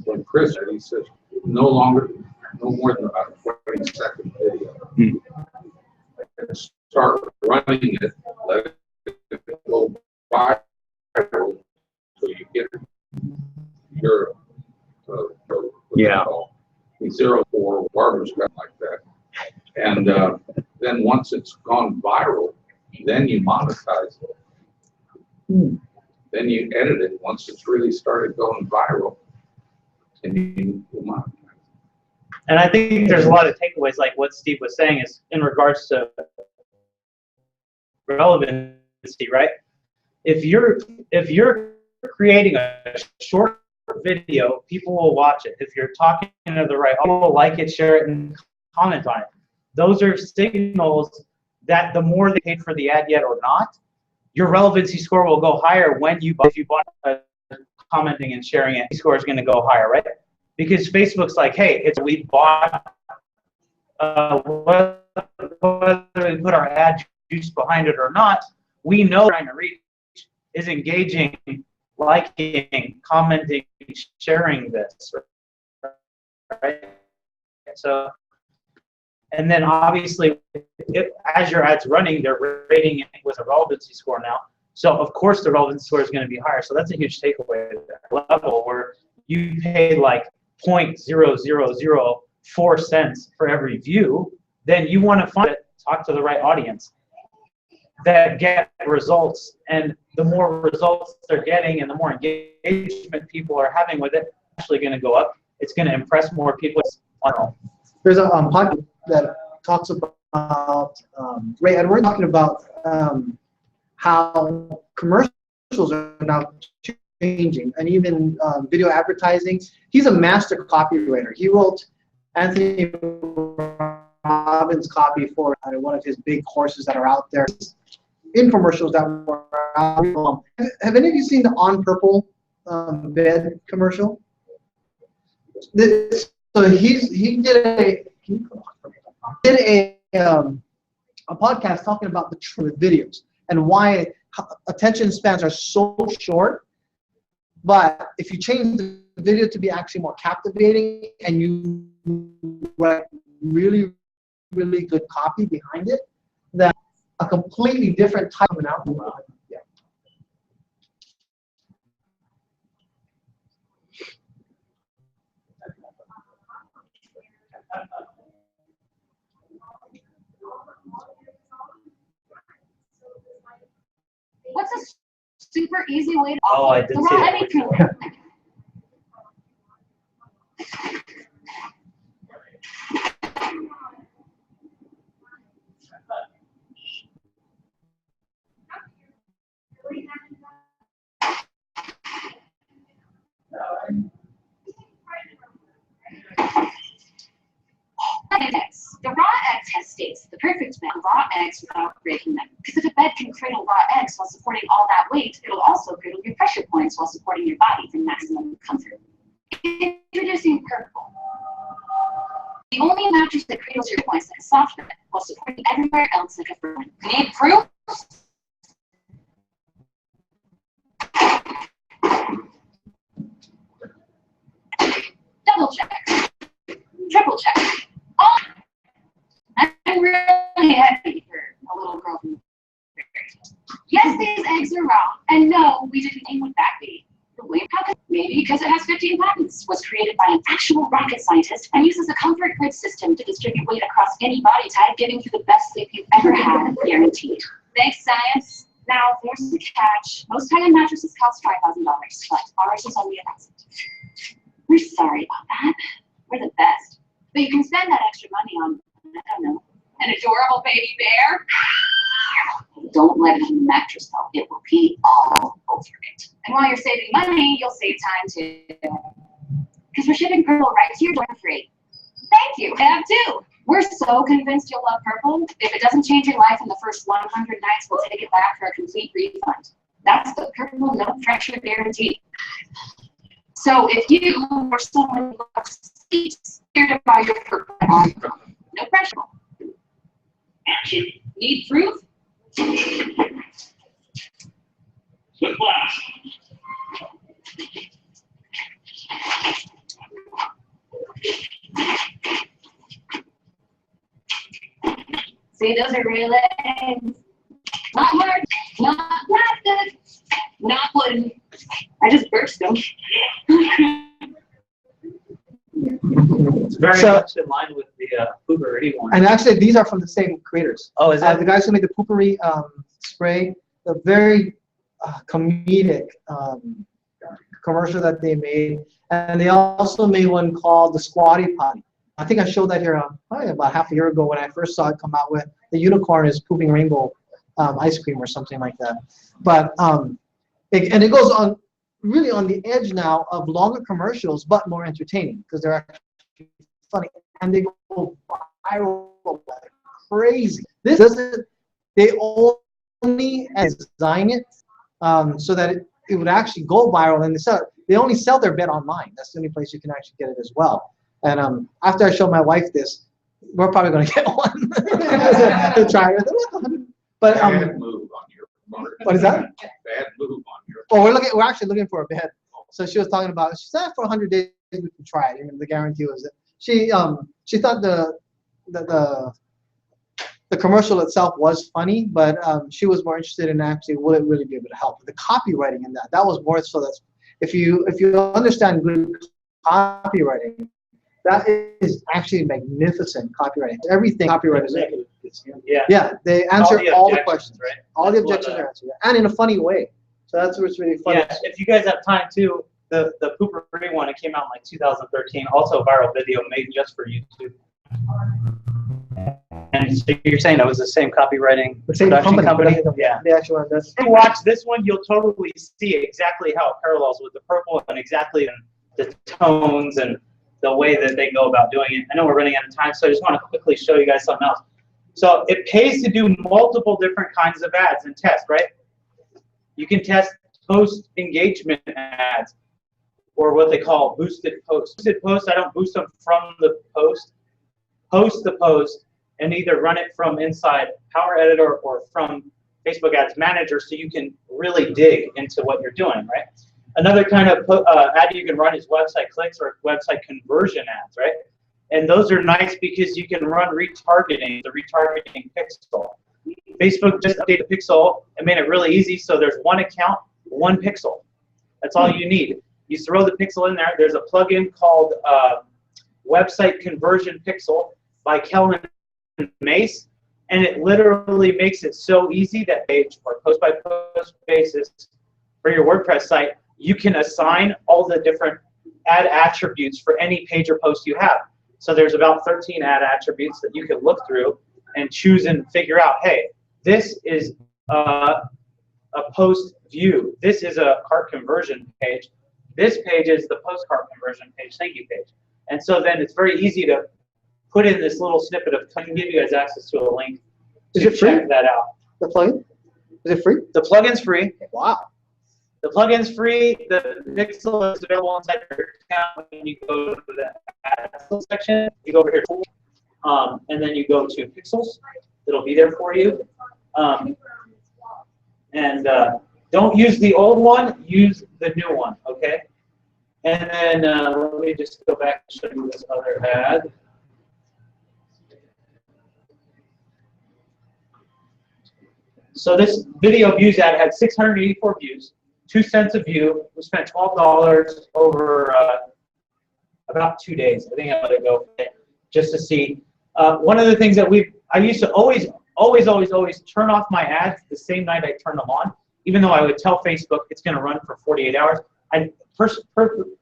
[SPEAKER 4] when Chris said, he says, no more than about a 20-second video. And start running it, let it go viral so you get your
[SPEAKER 5] Yeah.
[SPEAKER 4] 04 barbers cut like that. And then once it's gone viral, then you monetize it. Then you edit it once it's really started going viral, and you monetize it.
[SPEAKER 2] And I think there's a lot of takeaways, like what Steve was saying, is in regards to relevancy, right? If you're creating a short video, people will watch it. If you're talking to the right, people will like it, share it, and comment on it. Those are signals that the more they paid for the ad yet or not, your relevancy score will go higher if you bought commenting and sharing it. Score is going to go higher, right? Because Facebook's like, hey, we bought whether we put our ad juice behind it or not, we know trying to reach is engaging, liking, commenting, sharing this, right? So, and then obviously, as your ad's running, they're rating it with a relevancy score now. So of course the relevancy score is going to be higher. So that's a huge takeaway at that level, where you pay like 0.0004 cents for every view. Then you want to talk to the right audience that get results, and the more results they're getting and the more engagement people are having with it, it's actually going to go up. It's going to impress more people.
[SPEAKER 1] There's a podcast that talks about Ray Edwards talking about how commercials are now changing, and even video advertising. He's a master copywriter. He wrote Anthony Robbins' copy for one of his big courses that are out there. Infomercials that were out. Have any of you seen the On Purple bed commercial? So he did a podcast talking about the trend with videos and why attention spans are so short. But if you change the video to be actually more captivating and you write really, really good copy behind it, then a completely different type of an outcome. Yeah.
[SPEAKER 8] What's a super easy way to
[SPEAKER 2] I did see that.
[SPEAKER 8] Eggs. The raw egg test states the perfect bed, raw eggs without breaking them. Because if a bed can cradle raw eggs while supporting all that weight, it'll also cradle your pressure points while supporting your body for maximum comfort. Introducing Purple. The only mattress that cradles your points like a soft bed while supporting everywhere else like a firm. Need proof? Double check. Triple check. Oh, I'm really heavy for a little girl. Yes, these eggs are raw. And no, we didn't aim with that bait. Maybe because it has 15 patents, was created by an actual rocket scientist, and uses a comfort grid system to distribute weight across any body type, giving you the best sleep you've ever had, guaranteed. Thanks, science. Now, there's the catch. Most high-end mattresses cost $5,000, but ours is only $1,000. We're sorry about that. We're the best. But you can spend that extra money on, I don't know, an adorable baby bear. Don't let it in the mattress, though. It will pee all over it. And while you're saving money, you'll save time too. Because we're shipping Purple right to your door for free. Thank you. I have too. We're so convinced you'll love Purple. If it doesn't change your life in the first 100 nights, we'll take it back for a complete refund. That's the Purple no pressure guarantee. So if you or someone who loves seats here to buy your Purple on Purple, no pressure. Action. Need proof?
[SPEAKER 2] Good class.
[SPEAKER 8] See, those are real eggs. Not hard, not good, not wooden. I just burst them.
[SPEAKER 2] It's very
[SPEAKER 1] So-
[SPEAKER 2] much in line with the Poopery one.
[SPEAKER 1] And actually, these are from the same creators.
[SPEAKER 2] Oh, is that?
[SPEAKER 1] The guys who made the Poopery spray, the very comedic commercial that they made. And they also made one called the Squatty Potty. I think I showed that here probably about half a year ago when I first saw it come out with the unicorn is pooping rainbow ice cream or something like that. But it goes on really on the edge now of longer commercials, but more entertaining because they're actually funny and they go viral like crazy. This doesn't. They only design it so that it would actually go viral, and they only sell their bed online. That's the only place you can actually get it as well. And after I showed my wife this, we're probably going to get one to try it. But
[SPEAKER 4] Bad move on your part.
[SPEAKER 1] what is that?
[SPEAKER 4] Bad move on your
[SPEAKER 1] Well, we're actually looking for a bed. So she was talking about. She said for 100 days we can try it. And the guarantee was that she thought the commercial itself was funny, but she was more interested in actually will it really be able to help the copywriting in that. That was more so that if you understand good copywriting, that is actually magnificent copywriting. Everything copywriters do. Yeah, they answer all the questions,
[SPEAKER 2] right?
[SPEAKER 1] all the
[SPEAKER 2] That's what,
[SPEAKER 1] objections are answered, and in a funny way. So that's what's really funny.
[SPEAKER 2] Yeah, if you guys have time too, the Poopery one, it came out in like 2013, also a viral video made just for YouTube. And so you're saying it was the same copywriting
[SPEAKER 1] The same
[SPEAKER 2] production
[SPEAKER 1] company.
[SPEAKER 2] Yeah.
[SPEAKER 1] The actual one does.
[SPEAKER 2] If you watch this one, you'll totally see exactly how it parallels with the Purple and exactly the tones and the way that they go about doing it. I know we're running out of time, so I just want to quickly show you guys something else. So it pays to do multiple different kinds of ads and test, right? You can test post-engagement ads, or what they call boosted posts. Boosted posts, I don't boost them from the post. Post the post and either run it from inside Power Editor or from Facebook Ads Manager so you can really dig into what you're doing, right? Another kind of ad you can run is website clicks or website conversion ads, right? And those are nice because you can run retargeting, the retargeting pixel. Facebook just updated the pixel and made it really easy, so there's one account, one pixel. That's all you need. You throw the pixel in there. There's a plugin called Website Conversion Pixel by Kellen Mace, and it literally makes it so easy that page or post-by-post basis for your WordPress site, you can assign all the different ad attributes for any page or post you have. So there's about 13 ad attributes that you can look through and choose and figure out, hey, this is a post view. This is a cart conversion page. This page is the post cart conversion page, thank you page. And so then it's very easy to put in this little snippet of, I can give you guys access to a link to check that out.
[SPEAKER 1] The plugin? Is it free?
[SPEAKER 2] The plugin's free.
[SPEAKER 1] Wow.
[SPEAKER 2] The plugin's free. The pixel is available inside your account. When you go to the ads section, you go over here, and then you go to pixels. It'll be there for you. Don't use the old one. Use the new one. Okay. And then let me just go back and show you this other ad. So this video views ad had 684 views, 2 cents a view. We spent $12 over about 2 days. I think I let it go just to see. One of the things that I used to always turn off my ads the same night I turned them on, even though I would tell Facebook it's going to run for 48 hours. I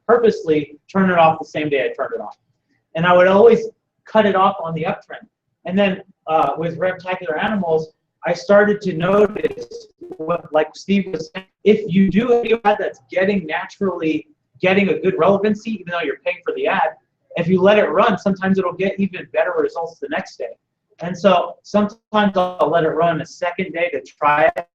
[SPEAKER 2] purposely turn it off the same day I turned it on. And I would always cut it off on the uptrend. And then with Reptacular Animals, I started to notice, like Steve was saying, if you do a video ad that's naturally getting a good relevancy, even though you're paying for the ad, if you let it run, sometimes it'll get even better results the next day. And so sometimes I'll let it run a second day to try it.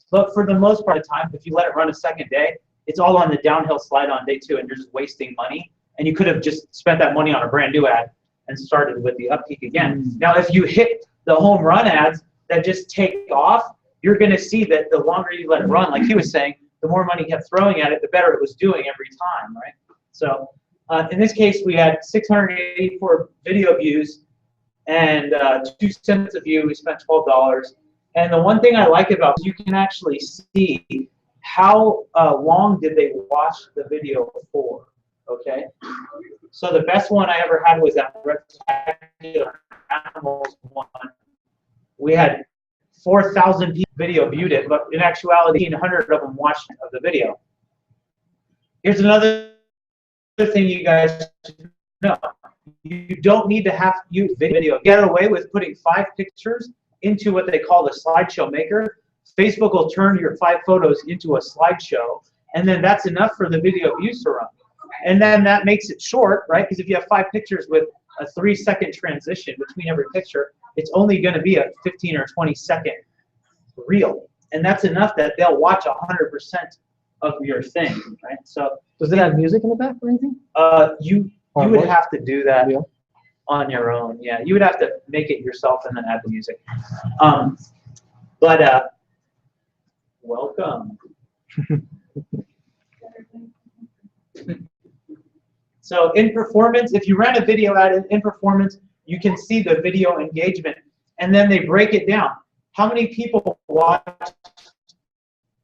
[SPEAKER 2] But for the most part of the time, if you let it run a second day, it's all on the downhill slide on day 2, and you're just wasting money. And you could have just spent that money on a brand new ad and started with the up peak again. Now, if you hit the home run ads that just take off, you're going to see that the longer you let it run, like he was saying, the more money you kept throwing at it, the better it was doing every time, right? So in this case, we had 684 video views and 2 cents a view. We spent $12. And the one thing I like about it is you can actually see how long did they watch the video for, okay? So the best one I ever had was that Rectangular Animals one. We had 4,000 people video viewed it, but in actuality, 1,500 of them watched the video. Here's another thing you guys should know. You don't need to use video. Get away with putting 5 pictures into what they call the slideshow maker. Facebook will turn your 5 photos into a slideshow, and then that's enough for the video views to run. And then that makes it short, right? Because if you have 5 pictures with a 3-second transition between every picture, it's only going to be a 15 or 20-second reel, and that's enough that they'll watch 100% of your thing, right? So
[SPEAKER 1] does it have music in the back or anything?
[SPEAKER 2] You would have to do that on your own. Yeah, you would have to make it yourself and then add the music. Welcome. So in performance, if you ran a video ad in performance, you can see the video engagement, and then they break it down. How many people watch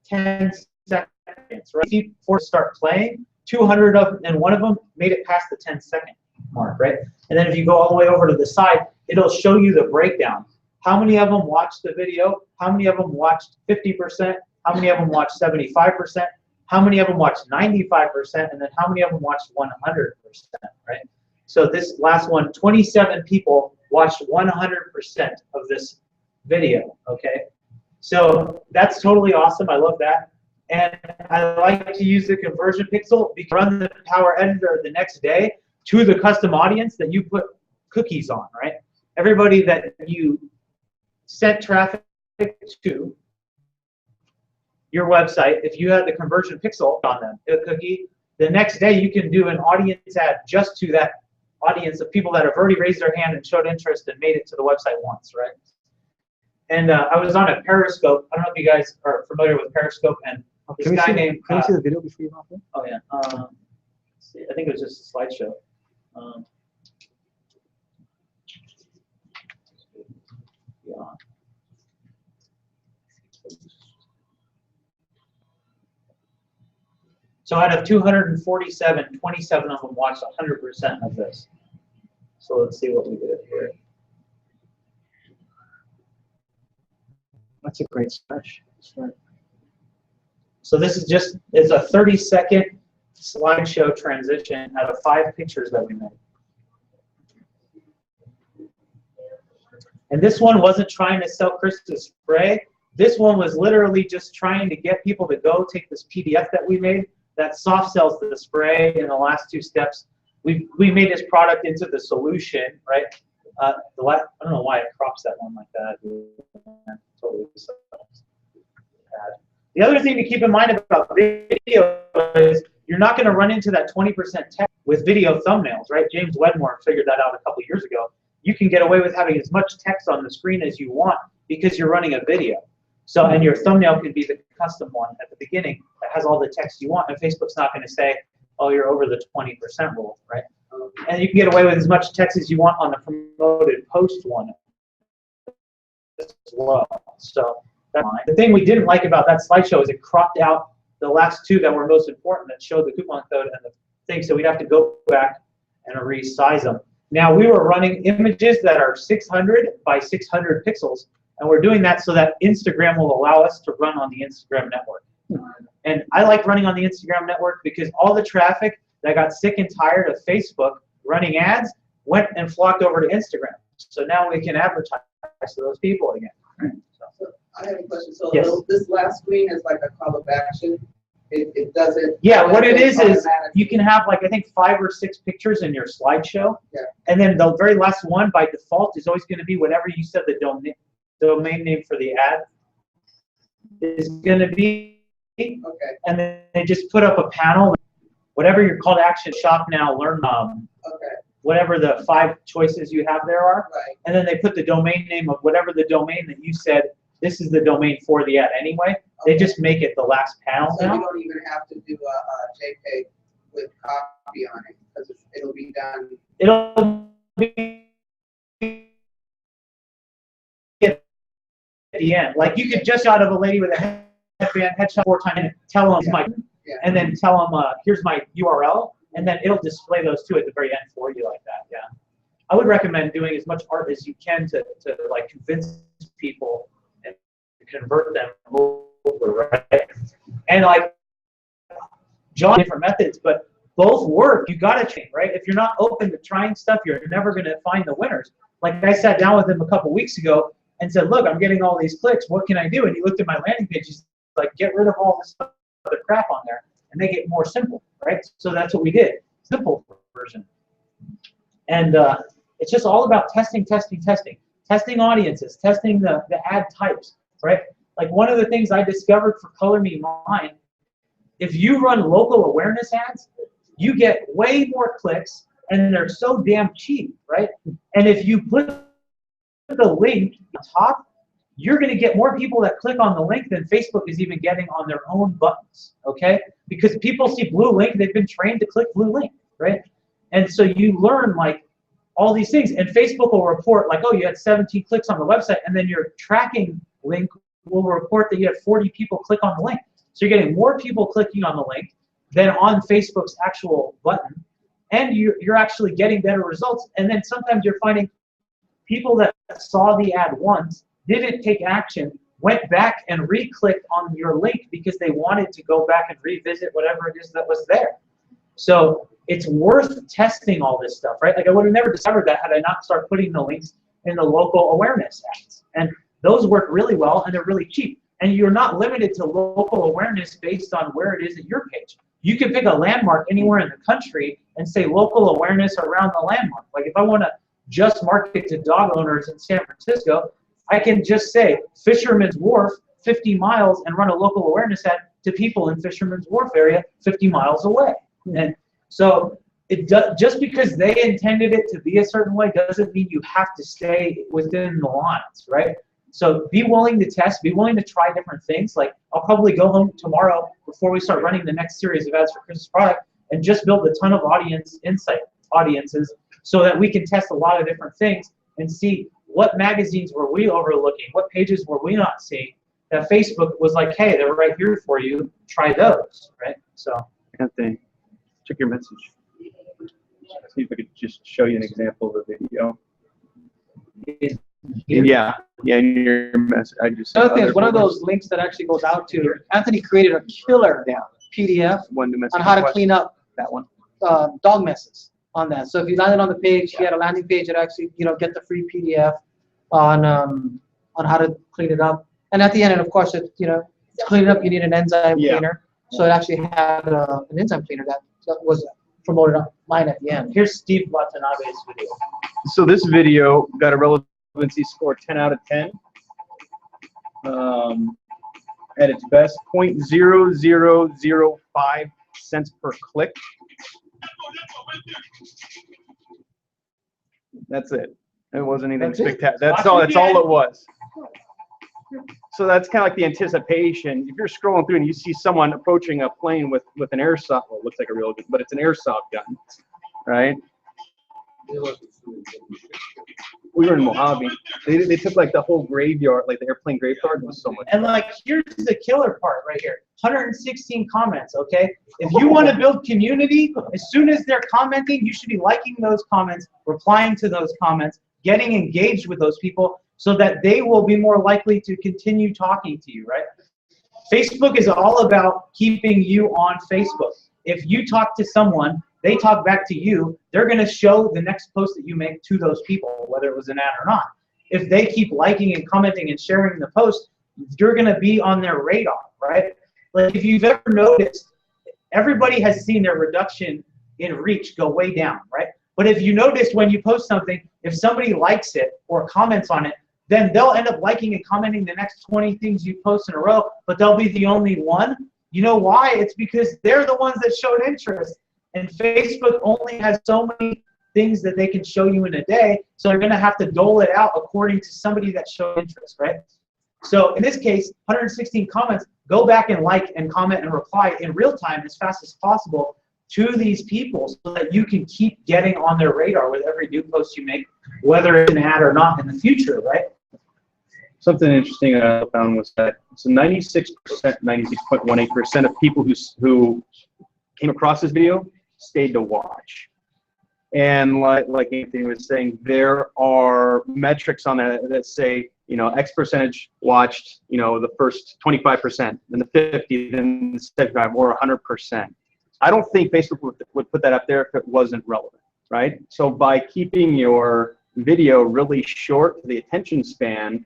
[SPEAKER 2] 10 seconds, right? Before start playing, 201 of them made it past the 10-second mark, right? And then if you go all the way over to the side, it'll show you the breakdown. How many of them watched the video? How many of them watched 50%? How many of them watched 75%? How many of them watched 95%? And then how many of them watched 100%, right? So this last one, 27 people watched 100% of this video, okay? So that's totally awesome. I love that. And I like to use the conversion pixel because run the Power Editor the next day to the custom audience that you put cookies on, right? Everybody that you sent traffic to your website, if you had the conversion pixel on them, a cookie, the next day you can do an audience ad just to that audience of people that have already raised their hand and showed interest and made it to the website once, right? And I was on a Periscope. I don't know if you guys are familiar with Periscope, and this guy named.
[SPEAKER 1] Can we see the video before you hop in?
[SPEAKER 2] Oh yeah. I think it was just a slideshow. Yeah. So out of 247, 27 of them watched 100% of this. So let's see what we did here.
[SPEAKER 1] That's a great start.
[SPEAKER 2] So this is just, it's a 30-second slideshow transition out of 5 pictures that we made. And this one wasn't trying to sell crystal spray. This one was literally just trying to get people to go take this PDF that we made that soft sells the spray in the last 2 steps. We made this product into the solution, right? I don't know why it crops that one like that. Totally bad. The other thing to keep in mind about video is you're not going to run into that 20% text with video thumbnails, right? James Wedmore figured that out a couple years ago. You can get away with having as much text on the screen as you want because you're running a video. So, and your thumbnail can be the custom one at the beginning that has all the text you want, and Facebook's not going to say, oh, you're over the 20% rule, right? And you can get away with as much text as you want on the promoted post one as well. So that's fine. The thing we didn't like about that slideshow is it cropped out the last 2 that were most important that showed the coupon code and the thing, so we'd have to go back and resize them. Now, we were running images that are 600 by 600 pixels, and we're doing that so that Instagram will allow us to run on the Instagram network. And I like running on the Instagram network because all the traffic that got sick and tired of Facebook running ads went and flocked over to Instagram. So now we can advertise to those people again. Right? So.
[SPEAKER 9] I have a question. So
[SPEAKER 2] Yes.
[SPEAKER 9] this last screen is like a call of action. It doesn't.
[SPEAKER 2] Yeah, what it is
[SPEAKER 9] automatic-
[SPEAKER 2] you can have like I think 5 or 6 pictures in your slideshow.
[SPEAKER 9] Yeah.
[SPEAKER 2] And then the very last one by default is always going to be whatever you said the domain name for the ad is going to be.
[SPEAKER 9] Okay.
[SPEAKER 2] And then they just put up a panel, whatever your call to action, shop now, learn,
[SPEAKER 9] Okay.
[SPEAKER 2] whatever the 5 choices you have there are.
[SPEAKER 9] Right.
[SPEAKER 2] And then they put the domain name of whatever the domain that you said, this is the domain for the ad anyway. They just make it the last panel
[SPEAKER 9] So you
[SPEAKER 2] now.
[SPEAKER 9] don't even have to do a JPEG with copy on it because it'll be done.
[SPEAKER 2] It'll be at the end. Like you could just out of a lady with a headband headshot 4 times and tell them my,
[SPEAKER 9] Yeah.
[SPEAKER 2] and then tell them here's my URL, and then it'll display those 2 at the very end for you like that. Yeah, I would recommend doing as much art as you can to like convince people and convert them over, right? And like John, different methods, but both work. You got to train, right? If you're not open to trying stuff, you're never going to find the winners. Like I sat down with him a couple weeks ago and said, look, I'm getting all these clicks. What can I do? And he looked at my landing page. He's like, get rid of all this other crap on there and make it more simple, right? So that's what we did. Simple version. And it's just all about testing audiences, testing the ad types, right? Like one of the things I discovered for Color Me Mine, if you run local awareness ads, you get way more clicks and they're so damn cheap, right? And if you put the link on top, you're going to get more people that click on the link than Facebook is even getting on their own buttons, okay? Because people see blue link, they've been trained to click blue link, right? And so you learn like all these things, and Facebook will report like, oh, you had 17 clicks on the website, and then your tracking link will report that you had 40 people click on the link. So you're getting more people clicking on the link than on Facebook's actual button, and you're actually getting better results. And then sometimes you're finding people that saw the ad once, didn't take action, went back and re-clicked on your link because they wanted to go back and revisit whatever it is that was there. So it's worth testing all this stuff, right? Like I would have never discovered that had I not started putting the links in the local awareness ads. And those work really well and they're really cheap. And you're not limited to local awareness based on where it is at your page. You can pick a landmark anywhere in the country and say local awareness around the landmark. Like if I want to just market to dog owners in San Francisco, I can just say Fisherman's Wharf, 50 miles, and run a local awareness ad to people in Fisherman's Wharf area 50 miles away. And so just because they intended it to be a certain way doesn't mean you have to stay within the lines, right? So be willing to test, be willing to try different things. Like I'll probably go home tomorrow before we start running the next series of ads for Chris's product and just build a ton of audiences so that we can test a lot of different things and see what magazines were we overlooking, what pages were we not seeing that Facebook was like, hey, they're right here for you, try those, right? So
[SPEAKER 5] Anthony, check your message. See if I could just show you an example of the video. Yeah, in your message. I just.
[SPEAKER 1] Another thing is one of those links that actually goes out to, Anthony created a killer PDF on how to clean up
[SPEAKER 5] that one.
[SPEAKER 1] Dog messes on that. So if you landed on the page, he had a landing page that actually, get the free PDF on how to clean it up. And at the end, and of course, to clean it up, you need an enzyme cleaner. So it actually had an enzyme cleaner that was promoted online at the end.
[SPEAKER 2] here's Steve Watanabe's video.
[SPEAKER 5] So this video got a relevancy score 10 out of 10. At its best, 0.0005 cents per click. That's it. It wasn't anything spectacular. That's all it was. So that's kind of like the anticipation. If you're scrolling through and you see someone approaching a plane with an airsoft, well, it looks like a real gun, but it's an airsoft gun, right? We were in Mojave. They took like the whole graveyard, like the airplane graveyard. It was so much.
[SPEAKER 2] And like, here's the killer part right here. 116 comments, okay? If you want to build community, as soon as they're commenting, you should be liking those comments, replying to those comments, getting engaged with those people so that they will be more likely to continue talking to you, right? Facebook is all about keeping you on Facebook. If you talk to someone, they talk back to you, they're going to show the next post that you make to those people, whether it was an ad or not. If they keep liking and commenting and sharing the post, you're going to be on their radar, right? Like if you've ever noticed, everybody has seen their reduction in reach go way down, right? But if you noticed when you post something, if somebody likes it or comments on it, then they'll end up liking and commenting the next 20 things you post in a row, but they'll be the only one. You know why? It's because they're the ones that showed interest. And Facebook only has so many things that they can show you in a day, so they're going to have to dole it out according to somebody that showed interest, right? So in this case, 116 comments, go back and like and comment and reply in real time as fast as possible to these people so that you can keep getting on their radar with every new post you make, whether it's an ad or not in the future, right?
[SPEAKER 5] Something interesting I found was that so 96%, 96.18% of people who came across this video stayed to watch. And like Anthony was saying, there are metrics on it that say, you know, X percentage watched, you know, the first 25%, then the 50, then the 75, or 100%. I don't think Facebook would put that up there if it wasn't relevant, right? So by keeping your video really short for the attention span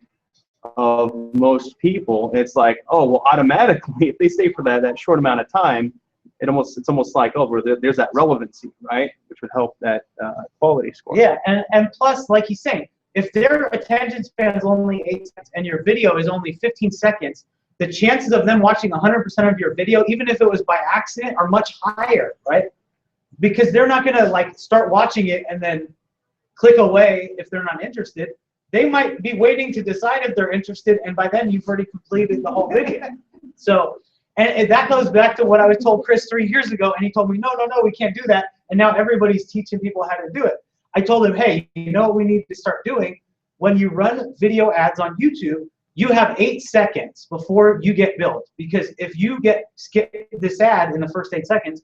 [SPEAKER 5] of most people, it's like, oh, well, automatically, if they stay for that short amount of time, it's almost like, oh, there's that relevancy, right? Which would help that quality score.
[SPEAKER 2] Yeah, and plus, like he's saying, if their attention span is only 8 seconds and your video is only 15 seconds, the chances of them watching 100% of your video, even if it was by accident, are much higher, right? Because they're not gonna like start watching it and then click away if they're not interested. They might be waiting to decide if they're interested, and by then you've already completed the whole video. So, and that goes back to what I was told Chris 3 years ago, and he told me, no, we can't do that, and now everybody's teaching people how to do it. I told him, hey, you know what we need to start doing? When you run video ads on YouTube, you have 8 seconds before you get billed, because if you skip this ad in the first 8 seconds,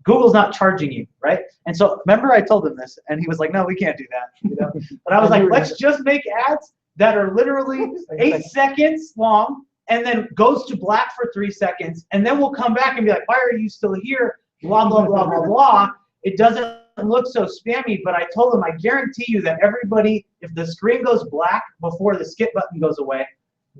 [SPEAKER 2] Google's not charging you, right? And so remember I told him this, and he was like, no, we can't do that. You know? But I was like, let's just make ads that are literally 8 seconds long and then goes to black for 3 seconds, and then we'll come back and be like, why are you still here? Blah, blah, blah, blah, blah. It doesn't look so spammy, but I told him, I guarantee you that everybody, if the screen goes black before the skip button goes away,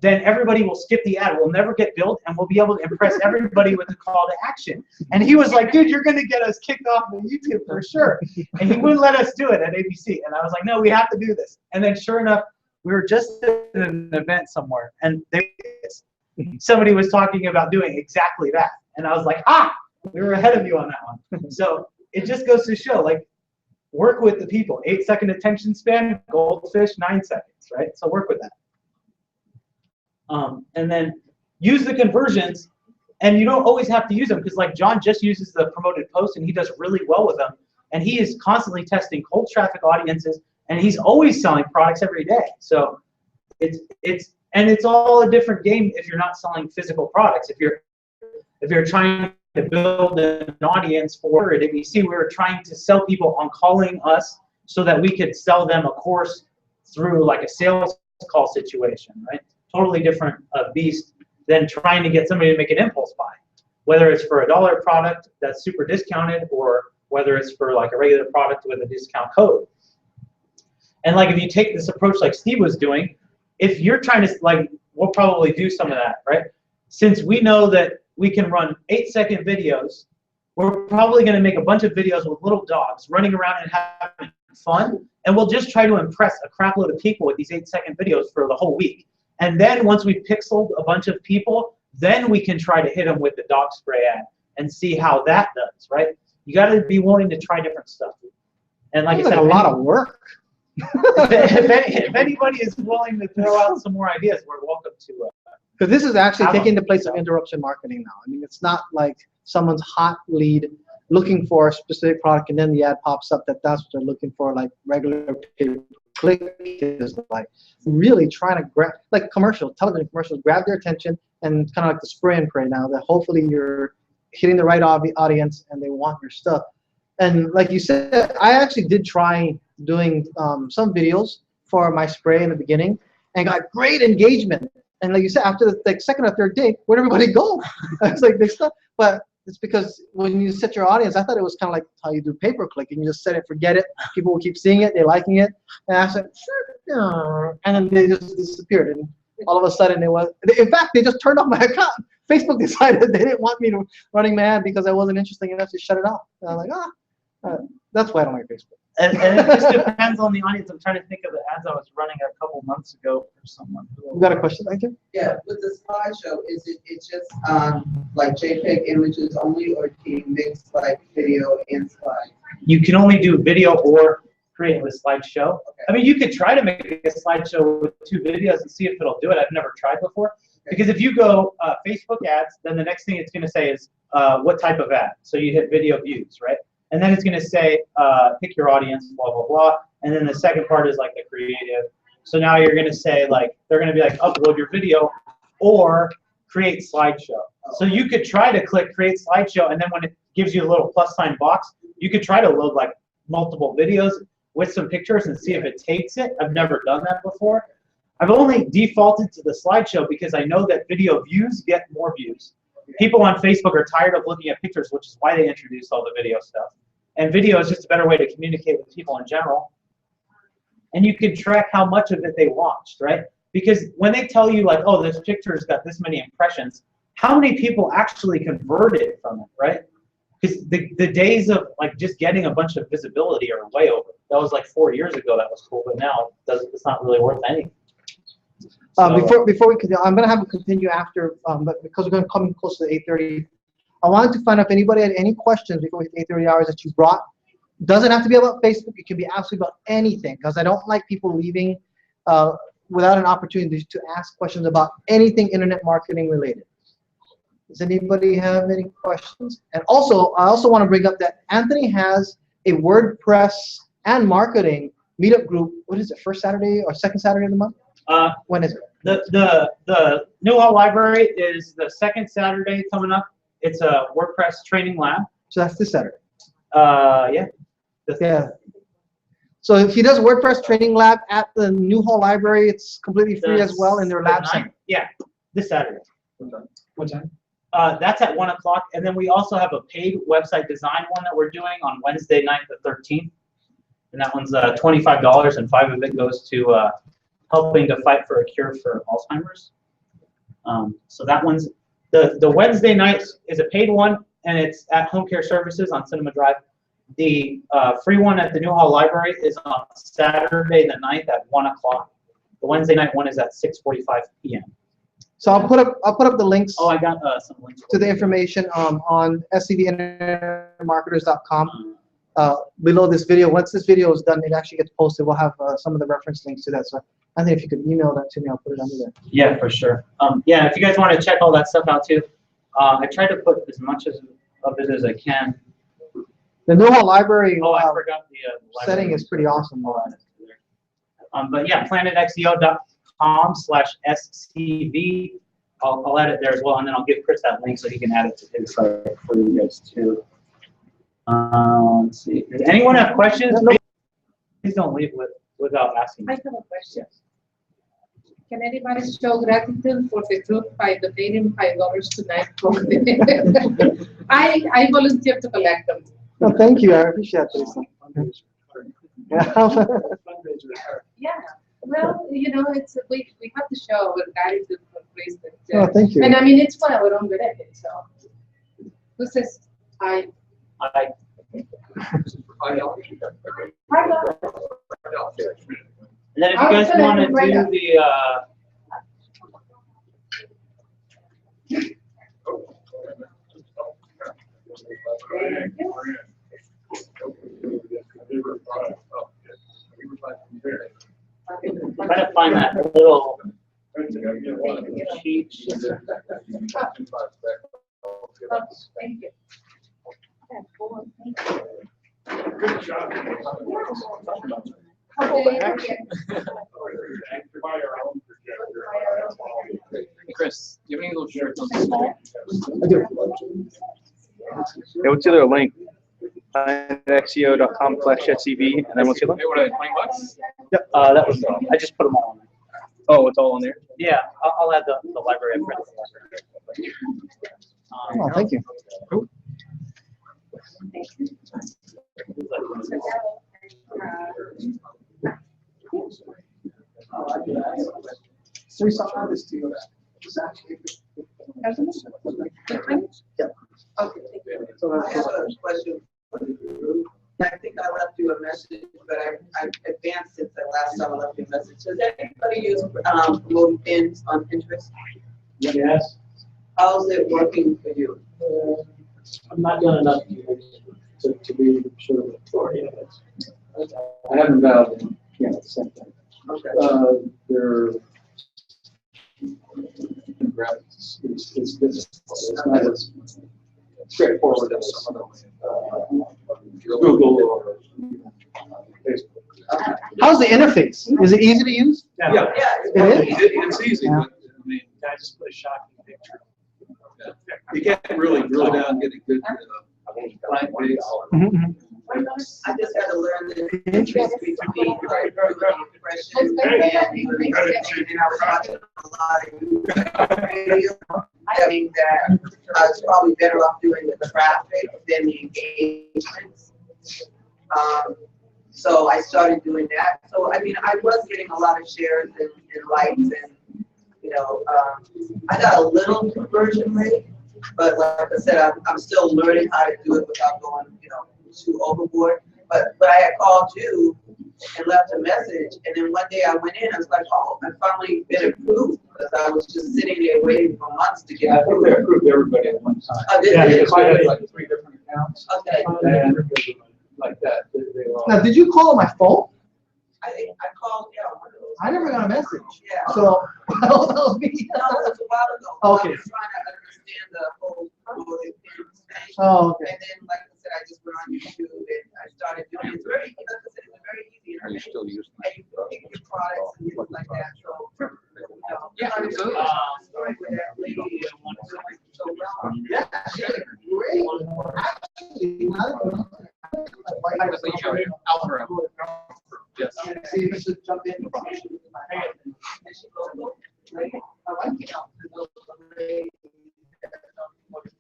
[SPEAKER 2] then everybody will skip the ad. We'll never get billed, and we'll be able to impress everybody with a call to action. And he was like, dude, you're going to get us kicked off of YouTube for sure. And he wouldn't let us do it at ABC. And I was like, no, we have to do this. And then sure enough, we were just at an event somewhere, and somebody was talking about doing exactly that. And I was like, we were ahead of you on that one. So it just goes to show, like, work with the people. 8-second attention span, goldfish, 9 seconds, right? So work with that. And then use the conversions, and you don't always have to use them, because like John just uses the promoted post and he does really well with them, and he is constantly testing cold traffic audiences, and he's always selling products every day. So it's all a different game if you're not selling physical products. If you're trying to build an audience for it, ABC, we were trying to sell people on calling us so that we could sell them a course through like a sales call situation, right? Totally different beast than trying to get somebody to make an impulse buy, whether it's for a $1 product that's super discounted or whether it's for like a regular product with a discount code. And like if you take this approach like Steve was doing, if you're trying to, like, we'll probably do some of that, right? Since we know that we can run 8-second videos, we're probably going to make a bunch of videos with little dogs running around and having fun, and we'll just try to impress a crap load of people with these 8-second videos for the whole week. And then once we've pixeled a bunch of people, then we can try to hit them with the dog spray ad and see how that does, right? You got to be willing to try different stuff. And like I said,
[SPEAKER 1] a lot of work.
[SPEAKER 2] if anybody is willing to throw out some more ideas, we're welcome to.
[SPEAKER 1] Because this is actually taking the place of interruption marketing now. I mean, it's not like someone's hot lead looking for a specific product and then the ad pops up that's what they're looking for, like regular pay-per-click is like really trying to grab, like television commercials, grab their attention, and kind of like the spray and pray now, that hopefully you're hitting the right audience and they want your stuff. And like you said, I actually did try doing some videos for my spray in the beginning and got great engagement. And like you said, after the like, second or third day, where'd everybody go? It's like big stuff. But it's because when you set your audience, I thought it was kind of like how you do pay-per-click, and you just set it, forget it. People will keep seeing it, they're liking it. And I said, sure. And then they just disappeared. And all of a sudden it was. In fact, they just turned off my account. Facebook decided they didn't want me to running my ad because I wasn't interesting enough to shut it off. And I'm like, that's why I don't like Facebook.
[SPEAKER 2] And it just depends on the audience. I'm trying to think of the ads I was running a couple months ago for someone.
[SPEAKER 1] You got a question, thank you?
[SPEAKER 9] Yeah, with the slideshow, it's just like JPEG images only, or can you mix like video and slide?
[SPEAKER 2] You can only do video or create a slideshow.
[SPEAKER 9] Okay.
[SPEAKER 2] I mean, you could try to make a slideshow with 2 videos and see if it'll do it. I've never tried before. Because if you go Facebook ads, then the next thing it's going to say is what type of ad. So you hit video views, right? And then it's going to say pick your audience, blah, blah, blah. And then the second part is like the creative. So now you're going to say like, they're going to be like upload your video or create slideshow. So you could try to click create slideshow, and then when it gives you a little plus sign box, you could try to load like multiple videos with some pictures and see if it takes it. I've never done that before. I've only defaulted to the slideshow because I know that video views get more views. People on Facebook are tired of looking at pictures, which is why they introduced all the video stuff. And video is just a better way to communicate with people in general. And you can track how much of it they watched, right? Because when they tell you like, oh, this picture's got this many impressions, how many people actually converted from it, right? Because the days of like just getting a bunch of visibility are way over. That was like 4 years ago. That was cool, but now it's not really worth anything. So,
[SPEAKER 1] Before we continue, I'm going to have to continue after, but because we're going to come close to 8:30, I wanted to find out if anybody had any questions before we hit 8:30 hours that you brought. Doesn't have to be about Facebook. It can be absolutely about anything, because I don't like people leaving without an opportunity to ask questions about anything internet marketing related. Does anybody have any questions? And also, I also want to bring up that Anthony has a WordPress and marketing meetup group. What is it? First Saturday or second Saturday of the month? When is it?
[SPEAKER 2] The Newhall Library is the second Saturday coming up. It's a WordPress training lab.
[SPEAKER 1] So that's this Saturday.
[SPEAKER 2] Yeah.
[SPEAKER 1] Yeah. So if he does WordPress training lab at the Newhall Library, it's completely free as well in their lab center.
[SPEAKER 2] Yeah, this Saturday.
[SPEAKER 1] What time?
[SPEAKER 2] That's at 1 o'clock, and then we also have a paid website design one that we're doing on Wednesday night, the 13th, and that one's $25, and 5 of it goes to helping to fight for a cure for Alzheimer's. So that one's the Wednesday night is a paid one, and it's at Home Care Services on Cinema Drive. The free one at the Newhall Library is on Saturday the 9th at 1 o'clock. The Wednesday night one is at 6:45 p.m.
[SPEAKER 1] So I'll put up the links.
[SPEAKER 2] Oh, I got some links
[SPEAKER 1] to the information on scvinternetmarketers.com below this video. Once this video is done, it actually gets posted. We'll have some of the reference links to that. So I think if you could email that to me, I'll put it under there.
[SPEAKER 2] Yeah, for sure. Yeah, if you guys want to check all that stuff out too, I try to put as much of it as I can.
[SPEAKER 1] The Newhall Library
[SPEAKER 2] I forgot the
[SPEAKER 1] setting is pretty awesome.
[SPEAKER 2] But yeah, planetxeo.com/SCV. I'll add it there as well, and then I'll give Chris that link so he can add it to his site for you guys too. Let's see. Does anyone have questions? Please don't leave without asking.
[SPEAKER 3] I have a question. Can anybody show gratitude for the group by donating $5 tonight? I volunteer to collect them.
[SPEAKER 1] No, thank you. I appreciate this.
[SPEAKER 3] Yeah. Well, you know, it's we have to show our gratitude for Kristen.
[SPEAKER 1] Oh, thank you.
[SPEAKER 3] And I mean, it's for our own benefit. So, who says I?
[SPEAKER 2] $5. And then if you guys want to do try to find that little cheat sheet.
[SPEAKER 3] Thank you.
[SPEAKER 7] Good job.
[SPEAKER 6] Chris, do you have any little shirts on small?
[SPEAKER 1] I do.
[SPEAKER 5] Yeah, what's the other link? planetxeo.com/SCV, and then what's the other?
[SPEAKER 6] Hey, what are they, $20?
[SPEAKER 2] Yep, that was I just put them all on there.
[SPEAKER 5] Oh, it's all on there.
[SPEAKER 2] Yeah, I'll add the library. I've read the library.
[SPEAKER 1] Oh, thank you.
[SPEAKER 2] Cool.
[SPEAKER 1] So we saw this to you. It's actually. Yeah.
[SPEAKER 9] Okay.
[SPEAKER 1] So
[SPEAKER 9] I
[SPEAKER 1] that's
[SPEAKER 9] have a question for the group. I think I left you a message, but I advanced since the last time I left you a message. Does anybody use promoting pins on Pinterest?
[SPEAKER 2] Yes.
[SPEAKER 9] How's it working for you?
[SPEAKER 2] I'm not done enough to be sort of authority on it. I haven't validated, same thing.
[SPEAKER 9] Okay.
[SPEAKER 2] They're it's it's not as straightforward as some of them, Google or Facebook.
[SPEAKER 1] How's the interface? Is it easy to use?
[SPEAKER 2] Yeah.
[SPEAKER 1] It is?
[SPEAKER 10] It's easy,
[SPEAKER 1] Yeah.
[SPEAKER 10] but I mean,
[SPEAKER 2] I just put a shocking picture.
[SPEAKER 10] you can't really drill down, get a good client base.
[SPEAKER 1] Mhm.
[SPEAKER 9] I just had to learn the Pinterest between like doing impressions and I was watching a lot of video. I mean that I was probably better off doing the traffic than the engagements. So I started doing that. So I mean, I was getting a lot of shares and likes and I got a little conversion rate, but like I said, I'm still learning how to do it without going, too overboard. But I had called you and left a message, and then one day I went in, I was like, oh, I finally been approved, because I was just sitting there waiting for months to get
[SPEAKER 2] I think
[SPEAKER 9] approved.
[SPEAKER 2] they approved everybody at one time.
[SPEAKER 9] Oh, did
[SPEAKER 2] Yeah,
[SPEAKER 9] they?
[SPEAKER 2] because I had like 3 different accounts.
[SPEAKER 9] Okay.
[SPEAKER 2] And like that, they were all.
[SPEAKER 1] Now, did you call on my phone?
[SPEAKER 9] I think I called, one of those.
[SPEAKER 1] I never got a message.
[SPEAKER 9] Yeah.
[SPEAKER 1] So, that was me.
[SPEAKER 9] No, it was a while ago.
[SPEAKER 1] Okay.
[SPEAKER 9] I was trying to understand the whole promoted pins thing.
[SPEAKER 1] Oh, okay.
[SPEAKER 9] And then, like I said, I just went on YouTube and I started doing it. It's very, like I said, it's very easy.
[SPEAKER 4] Are you still using
[SPEAKER 9] And you can pick your products and things like that, so.
[SPEAKER 6] Yeah, absolutely.
[SPEAKER 9] Story with that lady and one so well.
[SPEAKER 1] Yeah, great. Actually,
[SPEAKER 6] I was like, Alvaro. Yes.
[SPEAKER 1] See if I should jump in.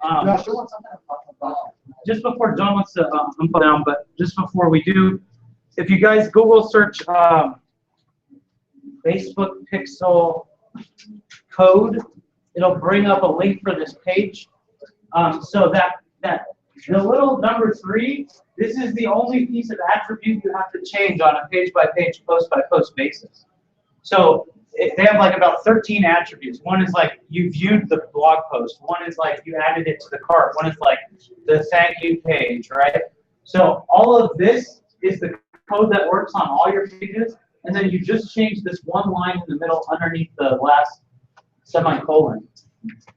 [SPEAKER 1] No, she wants something to talk about.
[SPEAKER 5] Just before John wants to input down, but just before we do, if you guys Google search Facebook Pixel code, it'll bring up a link for this page. So that the little number 3, this is the only piece of attribute you have to change on a page-by-page, post-by-post basis. So they have like about 13 attributes. One is like you viewed the blog post. One is like you added it to the cart. One is like the thank you page, right? So all of this is the code that works on all your pages, and then you just change this one line in the middle underneath the last semicolon.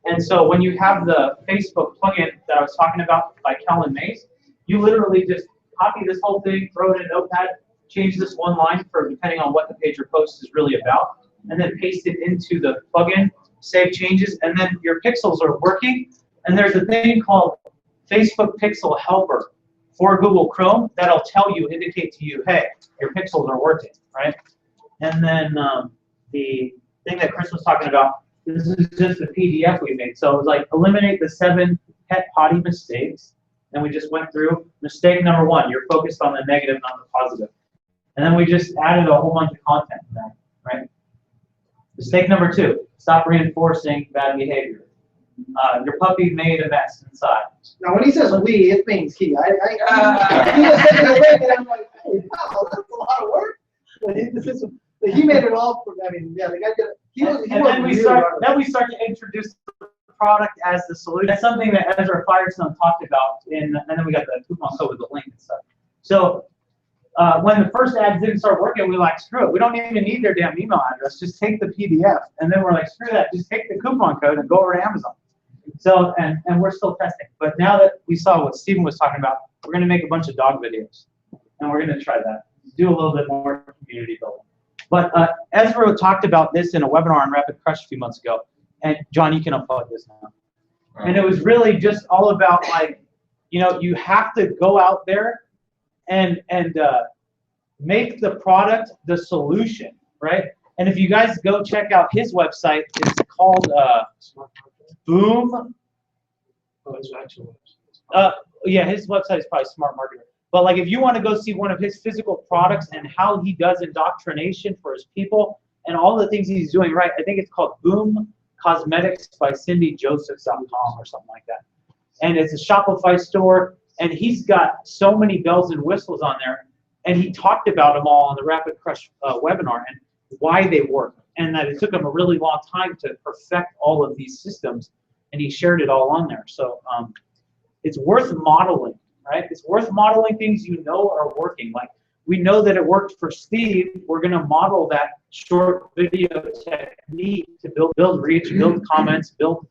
[SPEAKER 5] And so when you have the Facebook plugin that I was talking about by Kellen Mays, you literally just copy this whole thing, throw it in Notepad, change this one line for depending on what the page or post is really about, and then paste it into the plugin, save changes, and then your pixels are working. And there's a thing called Facebook Pixel Helper for Google Chrome that'll tell you, indicate to you, hey, your pixels are working, right? And then the thing that Chris was talking about, this is just a PDF we made. So it was like eliminate the 7 pet potty mistakes. And we just went through mistake number 1, you're focused on the negative, not the positive. And then we just added a whole bunch of content to that, right? Mistake number 2, stop reinforcing bad behavior. Your puppy made a mess inside.
[SPEAKER 1] Now, when he says we, it means he. He was saying the way that I'm like, hey, wow, that's a lot of work. But he made it all. I mean, yeah, the guy did it.
[SPEAKER 5] And then we start to introduce the product as the solution. That's something that Ezra Firestone talked about, and then we got the coupon code with the link and stuff. So when the first ads didn't start working, we were like, screw it. We don't even need their damn email address. Just take the PDF. And then we're like, screw that. Just take the coupon code and go over to Amazon. So, and we're still testing. But now that we saw what Stephen was talking about, we're going to make a bunch of dog videos. And we're going to try that. Do a little bit more community building. But Ezra talked about this in a webinar on Rapid Crush a few months ago. And John, you can unplug this now. And it was really just all about like, you have to go out there and make the product the solution, right? And if you guys go check out his website, it's called Boom. Yeah, his website is probably Smart Marketer. But like, if you want to go see one of his physical products and how he does indoctrination for his people
[SPEAKER 2] and all the things he's doing right. I think it's called Boom Cosmetics by CindyJosephs.com or something like that. And it's a Shopify store, and he's got so many bells and whistles on there. And he talked about them all on the Rapid Crush webinar and why they work, and that it took him a really long time to perfect all of these systems, and he shared it all on there. So it's worth modeling, right? It's worth modeling things you know are working. Like, we know that it worked for Steve. We're going to model that short video technique to build reach, build comments, build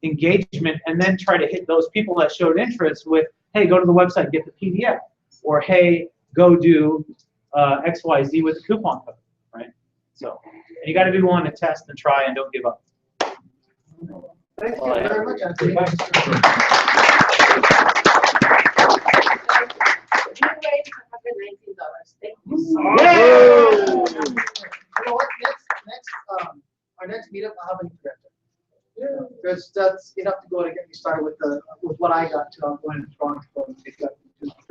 [SPEAKER 2] engagement, and then try to hit those people that showed interest with, hey, go to the website, get the PDF, or hey, go do XYZ with the coupon code, right? So, and you got to be willing to test and try and don't give up.
[SPEAKER 1] Thank you very much, Anthony.
[SPEAKER 3] Thank you so
[SPEAKER 1] You
[SPEAKER 3] much.
[SPEAKER 1] know what? Our next meetup, I'll have a new director. Because that's enough to go to get me started with what I got to. I'm going to Toronto to take that.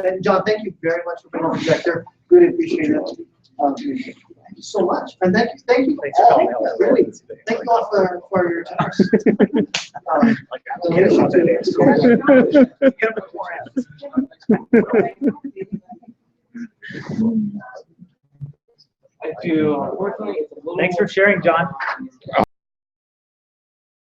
[SPEAKER 1] And John, thank you very much for being on the projector. Really appreciate it. Thank you so much. And thank you all. Really. Thank you all for your generous
[SPEAKER 2] I do. Unfortunately, it's a little. Thanks for sharing, John.